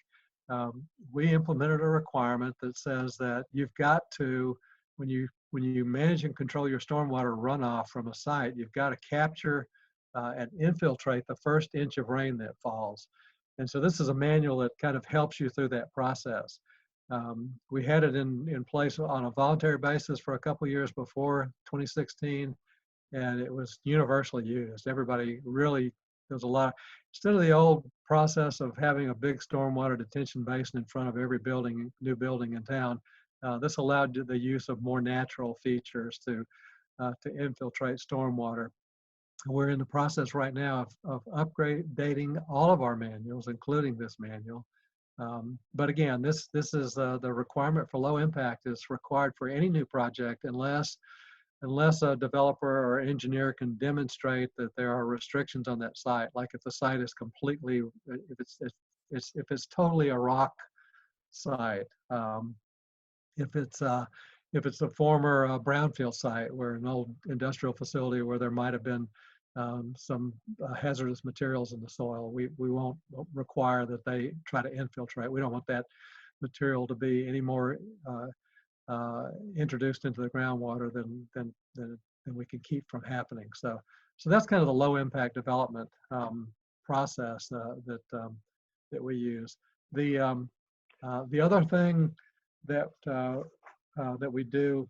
B: we implemented a requirement that says that you've got to, when you manage and control your stormwater runoff from a site, you've got to capture and infiltrate the first inch of rain that falls. And so this is a manual that kind of helps you through that process. We had it in place on a voluntary basis for a couple of years before 2016, and it was universally used. Everybody really, there's a lot, instead of the old process of having a big stormwater detention basin in front of every new building in town, this allowed the use of more natural features to infiltrate stormwater. We're in the process right now of updating all of our manuals, including this manual. But again, this is the requirement for low impact is required for any new project unless unless a developer or engineer can demonstrate that there are restrictions on that site, like if the site is completely, if it's totally a rock site, if it's a former brownfield site where an old industrial facility where there might have been some hazardous materials in the soil, we won't require that they try to infiltrate. We don't want that material to be any more introduced into the groundwater than we can keep from happening. So that's kind of the low impact development process that we use. The other thing that we do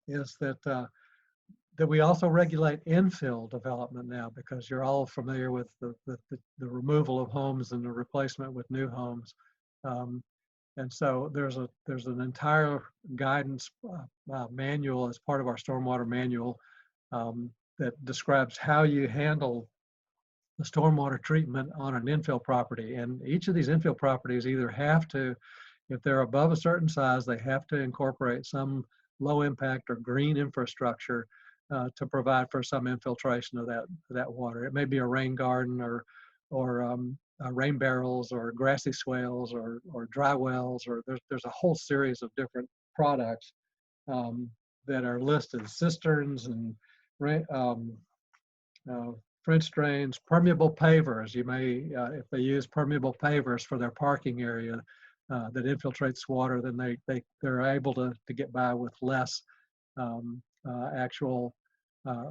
B: is that we also regulate infill development now, because you're all familiar with the removal of homes and the replacement with new homes. And so there's an entire guidance manual as part of our stormwater manual that describes how you handle the stormwater treatment on an infill property. And each of these infill properties either have to, if they're above a certain size, they have to incorporate some low impact or green infrastructure to provide for some infiltration of that water. It may be a rain garden or rain barrels or grassy swales or dry wells, or there's a whole series of different products that are listed: cisterns and French drains, permeable pavers. You may, if they use permeable pavers for their parking area that infiltrates water, then they're able to get by with less actual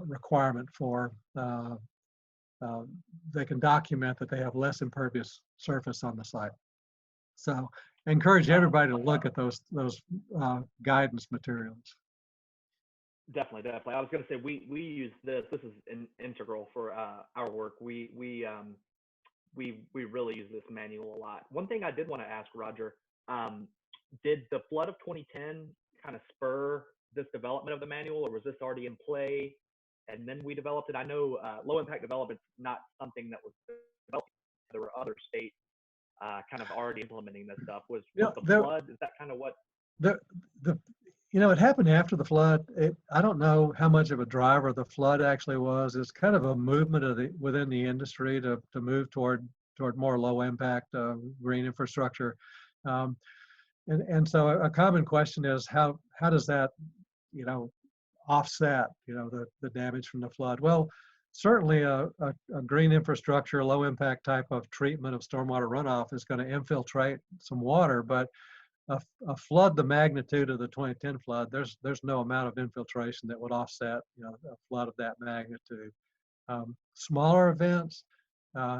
B: requirement for. They can document that they have less impervious surface on the site. So I encourage everybody to look at those guidance materials.
D: Definitely. I was going to say we use this. This is integral for our work. We really use this manual a lot. One thing I did want to ask Roger, did the flood of 2010 kind of spur this development of the manual, or was this already in play and then we developed it? I know low impact development is not something that was developed. There were other states kind of already implementing this stuff. Was the flood, is that kind of what?
B: It happened after the flood. I don't know how much of a driver the flood actually was. It's kind of a movement within the industry to move toward more low impact green infrastructure. And so a common question is how does that, offset, the damage from the flood? Well, certainly a green infrastructure, low impact type of treatment of stormwater runoff is going to infiltrate some water, but a flood the magnitude of the 2010 flood, there's no amount of infiltration that would offset, a flood of that magnitude. Smaller events,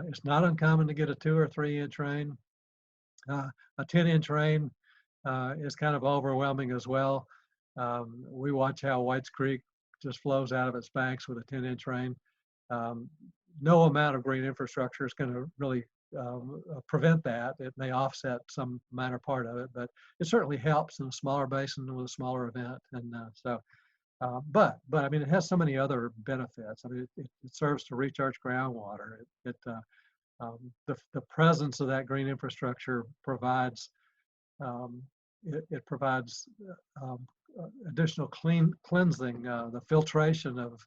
B: it's not uncommon to get a 2 or 3 inch rain. A 10-inch rain is kind of overwhelming as well. We watch how Whites Creek just flows out of its banks with a 10-inch rain. No amount of green infrastructure is going to really prevent that. It may offset some minor part of it, but it certainly helps in a smaller basin with a smaller event. And but I mean, it has so many other benefits. I mean, it serves to recharge groundwater. The presence of that green infrastructure provides it provides additional cleansing, the filtration of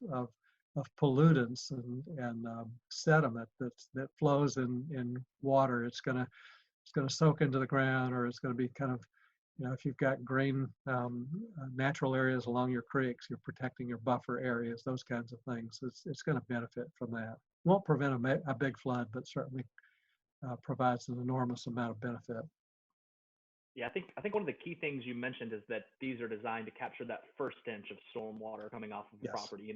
B: pollutants and sediment that flows in water. It's going to soak into the ground, or it's going to be kind of, if you've got green natural areas along your creeks, you're protecting your buffer areas, those kinds of things. It's going to benefit from that. Won't prevent a big flood, but certainly provides an enormous amount of benefit.
D: Yeah, I think one of the key things you mentioned is that these are designed to capture that first inch of storm water coming off of the property.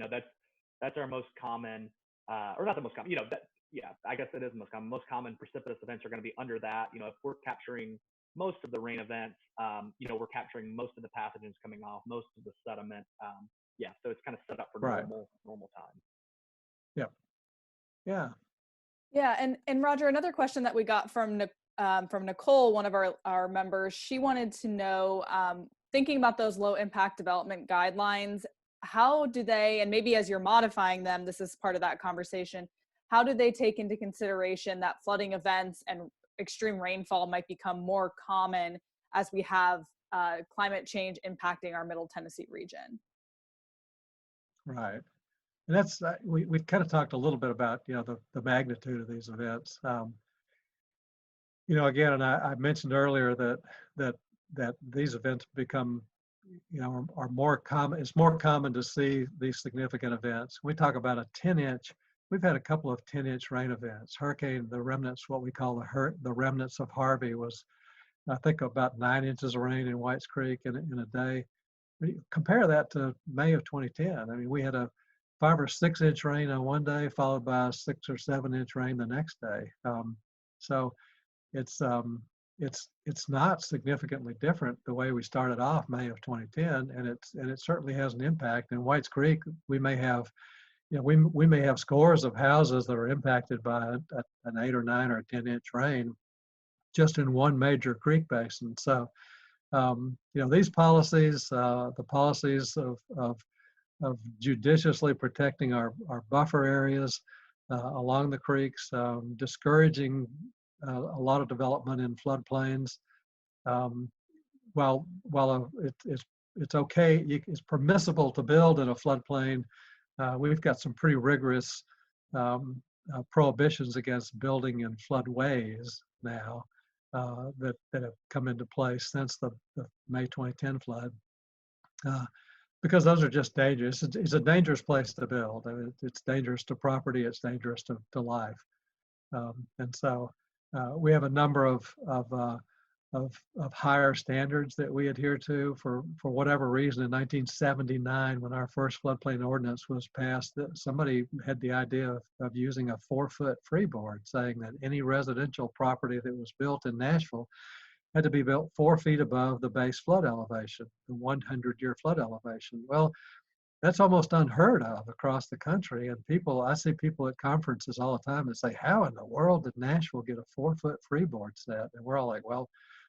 D: That's our most common, or not the most common. I guess it is the most common. Most common precipitous events are going to be under that. If we're capturing most of the rain events, we're capturing most of the pathogens coming off, most of the sediment. So it's kind of set up for normal time.
A: Yeah, and Roger, another question that we got from Nicole, one of our members, she wanted to know, thinking about those low impact development guidelines, how do they, and maybe as you're modifying them, this is part of that conversation, how do they take into consideration that flooding events and extreme rainfall might become more common as we have climate change impacting our Middle Tennessee region?
B: Right. And that's, we kind of talked a little bit about, the magnitude of these events. Again, and I mentioned earlier that that these events become, are more common. It's more common to see these significant events. We talk about a 10-inch. We've had a couple of 10-inch rain events. The remnants, what we call the remnants of Harvey, was, I think, about 9 inches of rain in Whites Creek in a day. Compare that to May of 2010. I mean, we had a 5 or 6 inch rain on one day, followed by a 6 or 7 inch rain the next day. So it's not significantly different the way we started off May of 2010, and it certainly has an impact. In Whites Creek, we may have, we may have scores of houses that are impacted by an 8 or 9 or 10-inch rain just in one major creek basin. So these policies, the policies of judiciously protecting our buffer areas along the creeks, discouraging a lot of development in floodplains. While it's okay, it's permissible to build in a floodplain, we've got some pretty rigorous prohibitions against building in floodways now that have come into place since the May 2010 flood. Because those are just dangerous. It's a dangerous place to build. I mean, it's dangerous to property. It's dangerous to life. And so we have a number of higher standards that we adhere to for whatever reason. In 1979, when our first floodplain ordinance was passed, somebody had the idea of using a 4-foot freeboard, saying that any residential property that was built in Nashville had to be built 4 feet above the base flood elevation, the 100-year flood elevation. Well, that's almost unheard of across the country. And I see people at conferences all the time that say, how in the world did Nashville get a 4-foot freeboard set? And we're all like, well,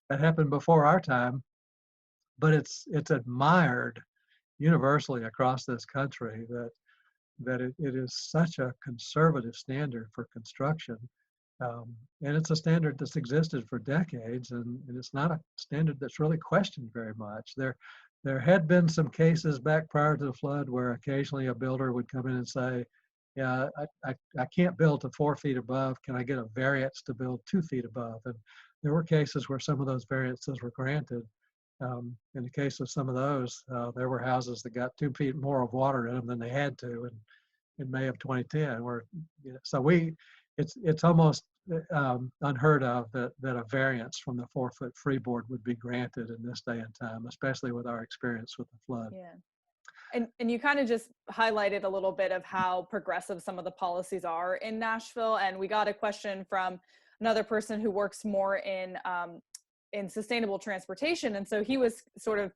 B: that happened before our time, but it's admired universally across this country that it is such a conservative standard for construction. And it's a standard that's existed for decades, and it's not a standard that's really questioned very much. There had been some cases back prior to the flood where occasionally a builder would come in and say, yeah, I can't build to 4 feet above. Can I get a variance to build 2 feet above? And there were cases where some of those variances were granted. In the case of some of those, there were houses that got 2 feet more of water in them than they had to in May of 2010. So it's almost unheard of that a variance from the 4-foot freeboard would be granted in this day and time, especially with our experience with the flood.
A: Yeah. And you kind of just highlighted a little bit of how progressive some of the policies are in Nashville. And we got a question from another person who works more in sustainable transportation. And so he was sort of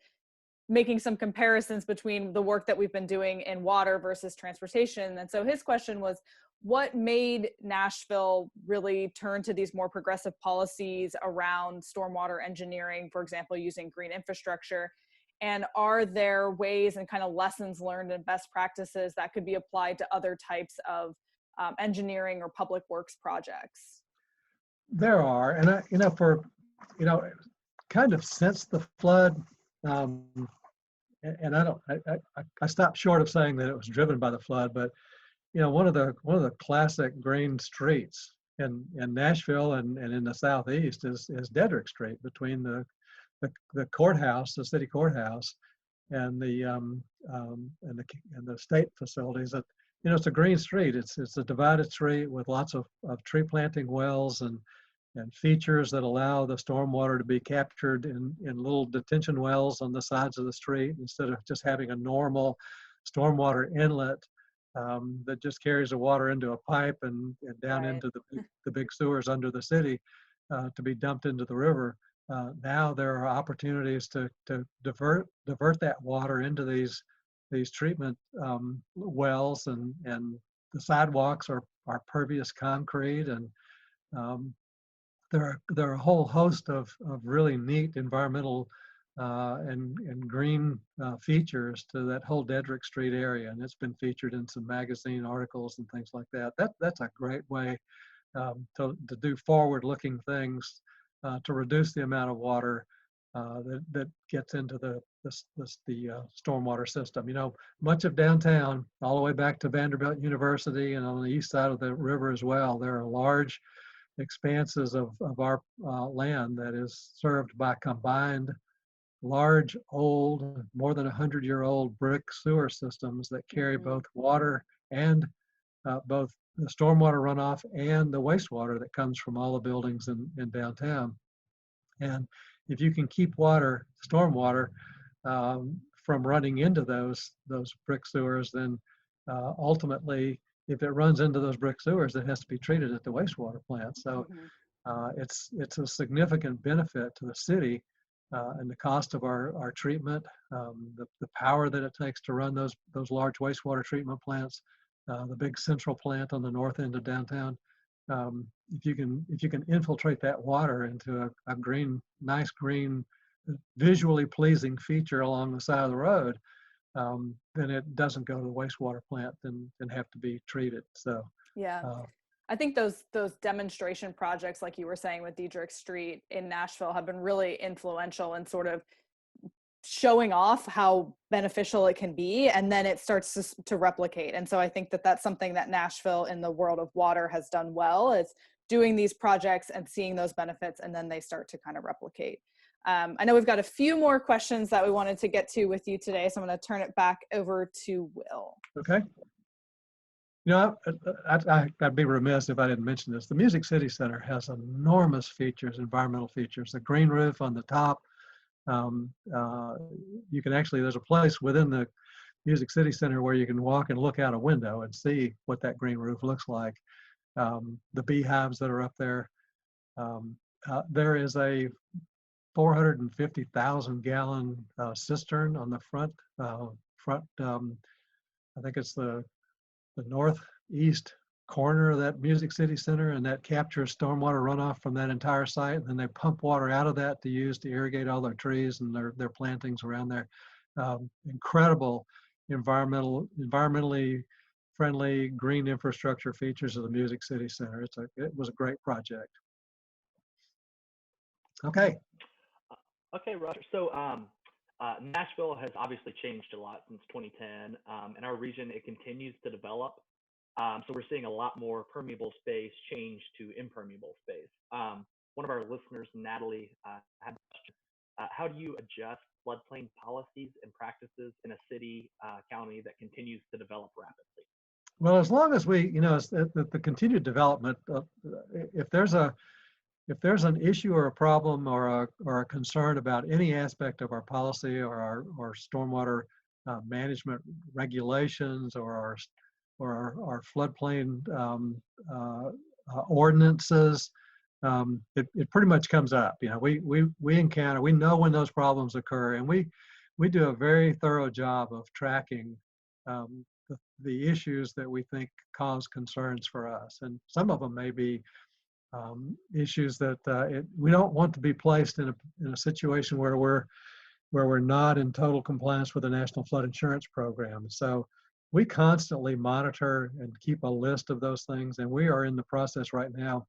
A: making some comparisons between the work that we've been doing in water versus transportation. And so his question was, what made Nashville really turn to these more progressive policies around stormwater engineering, for example, using green infrastructure? And are there ways and kind of lessons learned and best practices that could be applied to other types of engineering or public works projects?
B: There are, and for kind of since the flood, and I stopped short of saying that it was driven by the flood, but one of the classic green streets in Nashville and in the southeast is Dedrick Street, between the courthouse, the city courthouse, and the state facilities. That it's a green street. It's a divided street with lots of tree planting wells and features that allow the stormwater to be captured in little detention wells on the sides of the street, instead of just having a normal stormwater inlet that just carries the water into a pipe and down into the big sewers under the city to be dumped into the river. Now there are opportunities to divert that water into these treatment wells, and the sidewalks are pervious concrete, and there are a whole host of really neat environmental and green features to that whole Dedrick Street area, and it's been featured in some magazine articles and things like that. That's a great way to do forward-looking things to reduce the amount of water that gets into the stormwater system. You know, much of downtown, all the way back to Vanderbilt University and on the east side of the river as well, there are large expanses of our land that is served by combined large, old, more than 100-year-old brick sewer systems that carry both water and both the stormwater runoff and the wastewater that comes from all the buildings in downtown. And if you can keep stormwater from running into those brick sewers, then ultimately, if it runs into those brick sewers, it has to be treated at the wastewater plant. So it's a significant benefit to the city and the cost of our treatment, the power that it takes to run those large wastewater treatment plants, the big central plant on the north end of downtown. If you can infiltrate that water into a nice green, visually pleasing feature along the side of the road, then it doesn't go to the wastewater plant and have to be treated. So
A: yeah. I think those demonstration projects, like you were saying with Diedrich Street in Nashville, have been really influential in sort of showing off how beneficial it can be, and then it starts to replicate. And so I think that that's something that Nashville in the world of water has done well, is doing these projects and seeing those benefits, and then they start to kind of replicate. I know we've got a few more questions that we wanted to get to with you today, so I'm going to turn it back over to Will.
B: Okay. You know, I'd be remiss if I didn't mention this. The Music City Center has enormous features, environmental features. The green roof on the top. You can actually, there's a place within the Music City Center where you can walk and look out a window and see what that green roof looks like. The beehives that are up there. There is a 450,000 gallon cistern on the front. I think it's the northeast corner of that Music City Center, and that captures stormwater runoff from that entire site. And then they pump water out of that to use to irrigate all their trees and their plantings around there. Incredible environmentally friendly green infrastructure features of the Music City Center. It was a great project. Okay.
D: Okay, Roger. So Nashville has obviously changed a lot since 2010. In our region, it continues to develop. So we're seeing a lot more permeable space change to impermeable space. One of our listeners, Natalie, had a question. How do you adjust floodplain policies and practices in a city, county that continues to develop rapidly?
B: Well, as long as we, the continued development, if there's an issue or a problem or a concern about any aspect of our policy or our stormwater management regulations or our floodplain ordinances, it pretty much comes up. We encounter, we know when those problems occur, and we do a very thorough job of tracking the issues that we think cause concerns for us. And some of them may be issues that we don't want to be placed in a situation where we're not in total compliance with the National Flood Insurance Program. So we constantly monitor and keep a list of those things, and we are in the process right now,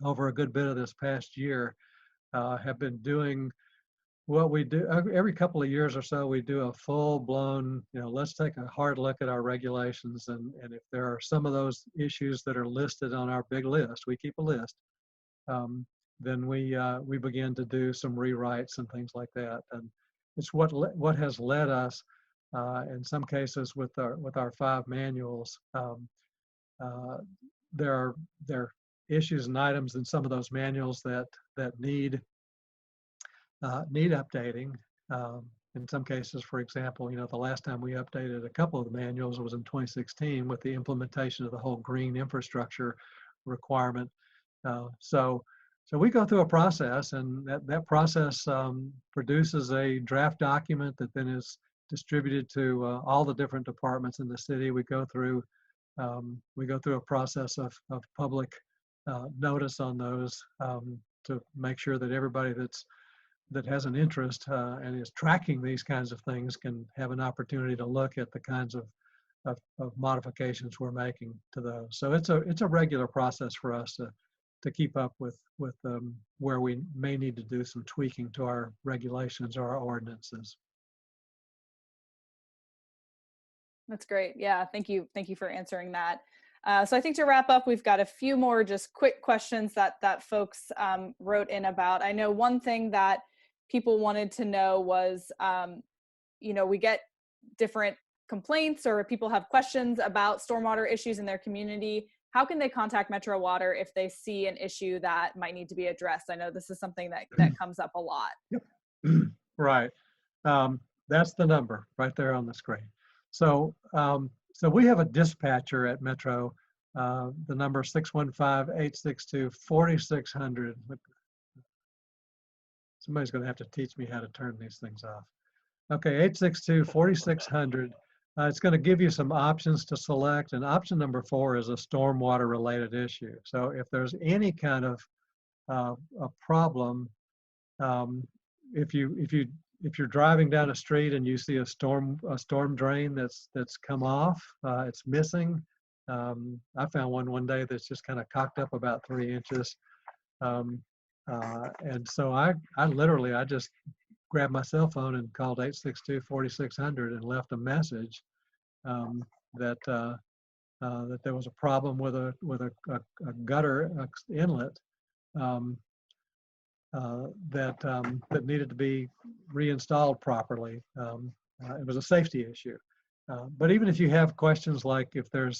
B: over a good bit of this past year, have been doing what we do every couple of years or so. We do a full-blown, let's take a hard look at our regulations, and if there are some of those issues that are listed on our big list, we keep a list, then we begin to do some rewrites and things like that. And it's what has led us, in some cases with our 5 manuals, there are issues and items in some of those manuals that need updating. In some cases, for example, the last time we updated a couple of the manuals was in 2016 with the implementation of the whole green infrastructure requirement. So we go through a process, and that process produces a draft document that then is distributed to all the different departments in the city. We go through a process of public notice on those to make sure that everybody that has an interest and is tracking these kinds of things can have an opportunity to look at the kinds of modifications we're making to those. So it's a regular process for us to keep up with where we may need to do some tweaking to our regulations or our ordinances.
A: That's great. Yeah, thank you. Thank you for answering that. So I think to wrap up, we've got a few more just quick questions that folks wrote in about. I know one thing that people wanted to know was, we get different complaints or people have questions about stormwater issues in their community. How can they contact Metro Water if they see an issue that might need to be addressed? I know this is something that comes up a lot.
B: Yep. Right. That's the number right there on the screen. So, so we have a dispatcher at Metro. The number 615-862-4600. Somebody's going to have to teach me how to turn these things off. Okay, 862-4600. It's going to give you some options to select, and option number 4 is a stormwater related issue. So if there's any kind of a problem, if you're driving down a street and you see a storm drain that's come off, it's missing. I found one day that's just kind of cocked up about 3 inches. And so I just grabbed my cell phone and called 862-4600 and left a message that there was a problem with a gutter inlet that needed to be reinstalled properly. It was a safety issue. But even if you have questions like if you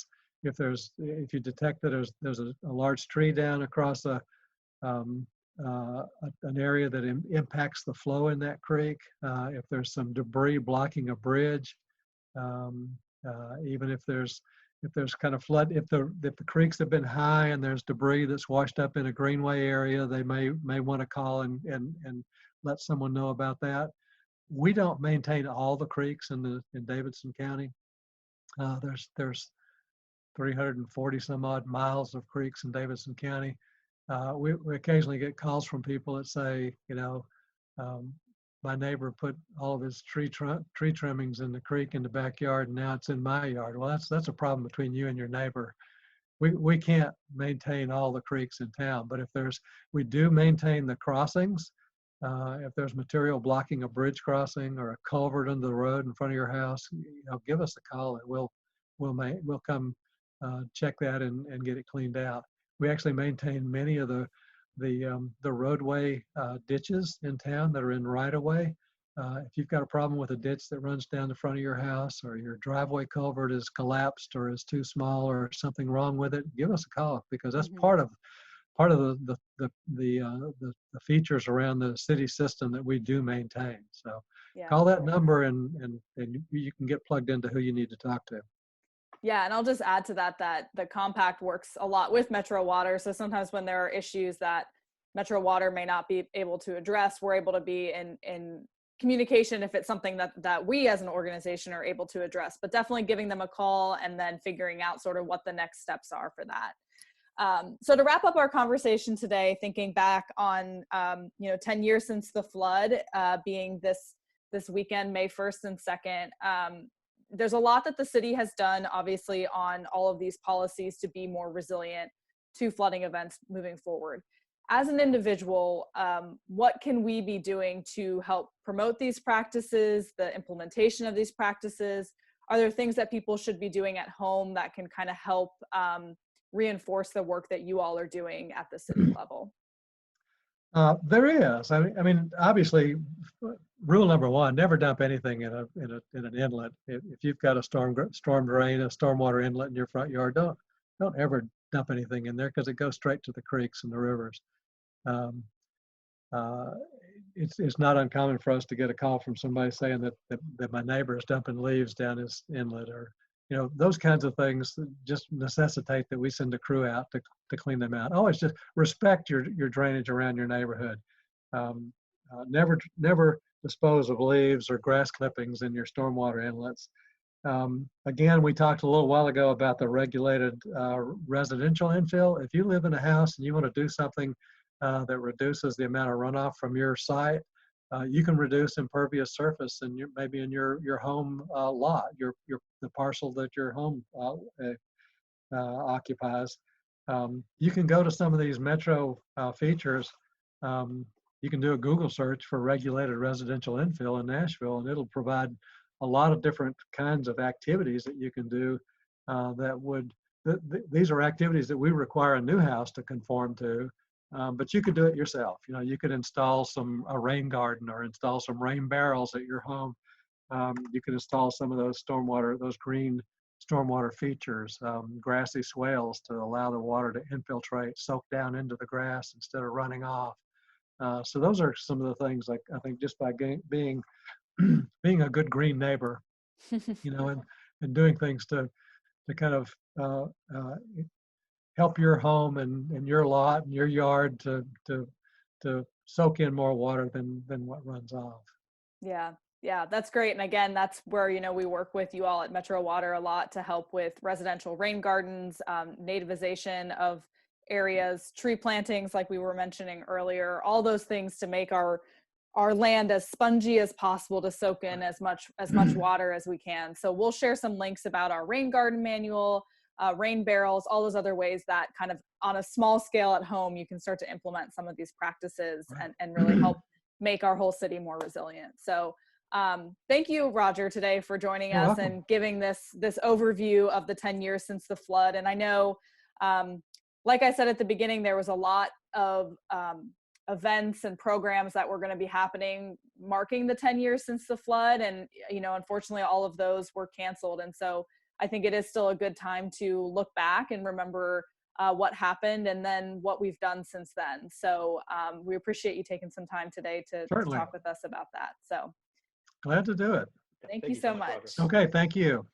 B: detect that there's a large tree down across an area that impacts the flow in that creek, if there's some debris blocking a bridge, even if there's kind of flood, if the creeks have been high and there's debris that's washed up in a greenway area, they may want to call and let someone know about that. We don't maintain all the creeks in Davidson County. There's 340 some odd miles of creeks in Davidson County. We occasionally get calls from people that say, my neighbor put all of his tree trimmings in the creek in the backyard, and now it's in my yard. Well, that's a problem between you and your neighbor. We can't maintain all the creeks in town, but we do maintain the crossings. If there's material blocking a bridge crossing or a culvert under the road in front of your house, give us a call and we'll come check that and get it cleaned out. We actually maintain many of the roadway ditches in town that are in right-of-way. If you've got a problem with a ditch that runs down the front of your house, or your driveway culvert is collapsed or is too small or something wrong with it, give us a call, because that's part of the features around the city system that we do maintain. So yeah. Call that number and you can get plugged into who you need to talk to.
A: Yeah, and I'll just add to that the compact works a lot with Metro Water. So sometimes when there are issues that Metro Water may not be able to address, we're able to be in communication if it's something that we as an organization are able to address. But definitely giving them a call and then figuring out sort of what the next steps are for that. So to wrap up our conversation today, thinking back on 10 years since the flood, being this weekend, May 1st and 2nd. There's a lot that the city has done, obviously, on all of these policies to be more resilient to flooding events moving forward. As an individual, what can we be doing to help promote these practices, the implementation of these practices? Are there things that people should be doing at home that can kind of help reinforce the work that you all are doing at the city level?
B: There is. I mean, obviously, rule number 1: never dump anything in an inlet. If you've got a storm drain, a stormwater inlet in your front yard, don't ever dump anything in there, because it goes straight to the creeks and the rivers. It's not uncommon for us to get a call from somebody saying that my neighbor is dumping leaves down his inlet, or those kinds of things just necessitate that we send a crew out to clean them out. Always just respect your drainage around your neighborhood. Never dispose of leaves or grass clippings in your stormwater inlets. Again, we talked a little while ago about the regulated residential infill. If you live in a house and you want to do something that reduces the amount of runoff from your site, you can reduce impervious surface and maybe in your home lot, the parcel that your home occupies. You can go to some of these metro features. You can do a Google search for regulated residential infill in Nashville, and it'll provide a lot of different kinds of activities that you can do that would, these are activities that we require a new house to conform to, but you could do it yourself. You know, you could install a rain garden or install some rain barrels at your home. You can install some of those those green stormwater features, grassy swales to allow the water to infiltrate, soak down into the grass instead of running off. So those are some of the things, like, I think just by being being a good green neighbor, you know, and doing things to kind of help your home and your lot and your yard to soak in more water than what runs off.
A: Yeah. Yeah, that's great. And again, that's where, you know, we work with you all at Metro Water a lot to help with residential rain gardens, nativization of areas, tree plantings, like we were mentioning earlier, all those things to make our land as spongy as possible to soak in as much water as we can. So we'll share some links about our rain garden manual, rain barrels, all those other ways that kind of on a small scale at home, you can start to implement some of these practices and really help make our whole city more resilient. So thank you, Roger, today for joining
B: You're
A: us
B: welcome.
A: and giving this overview of the 10 years since the flood. And I know, like I said at the beginning, there was a lot of events and programs that were going to be happening marking the 10 years since the flood. And, you know, unfortunately, all of those were canceled. And so I think it is still a good time to look back and remember what happened and then what we've done since then. So we appreciate you taking some time today to talk with us about that. So
B: Glad to do it.
A: thank you so much.
B: Okay, thank you.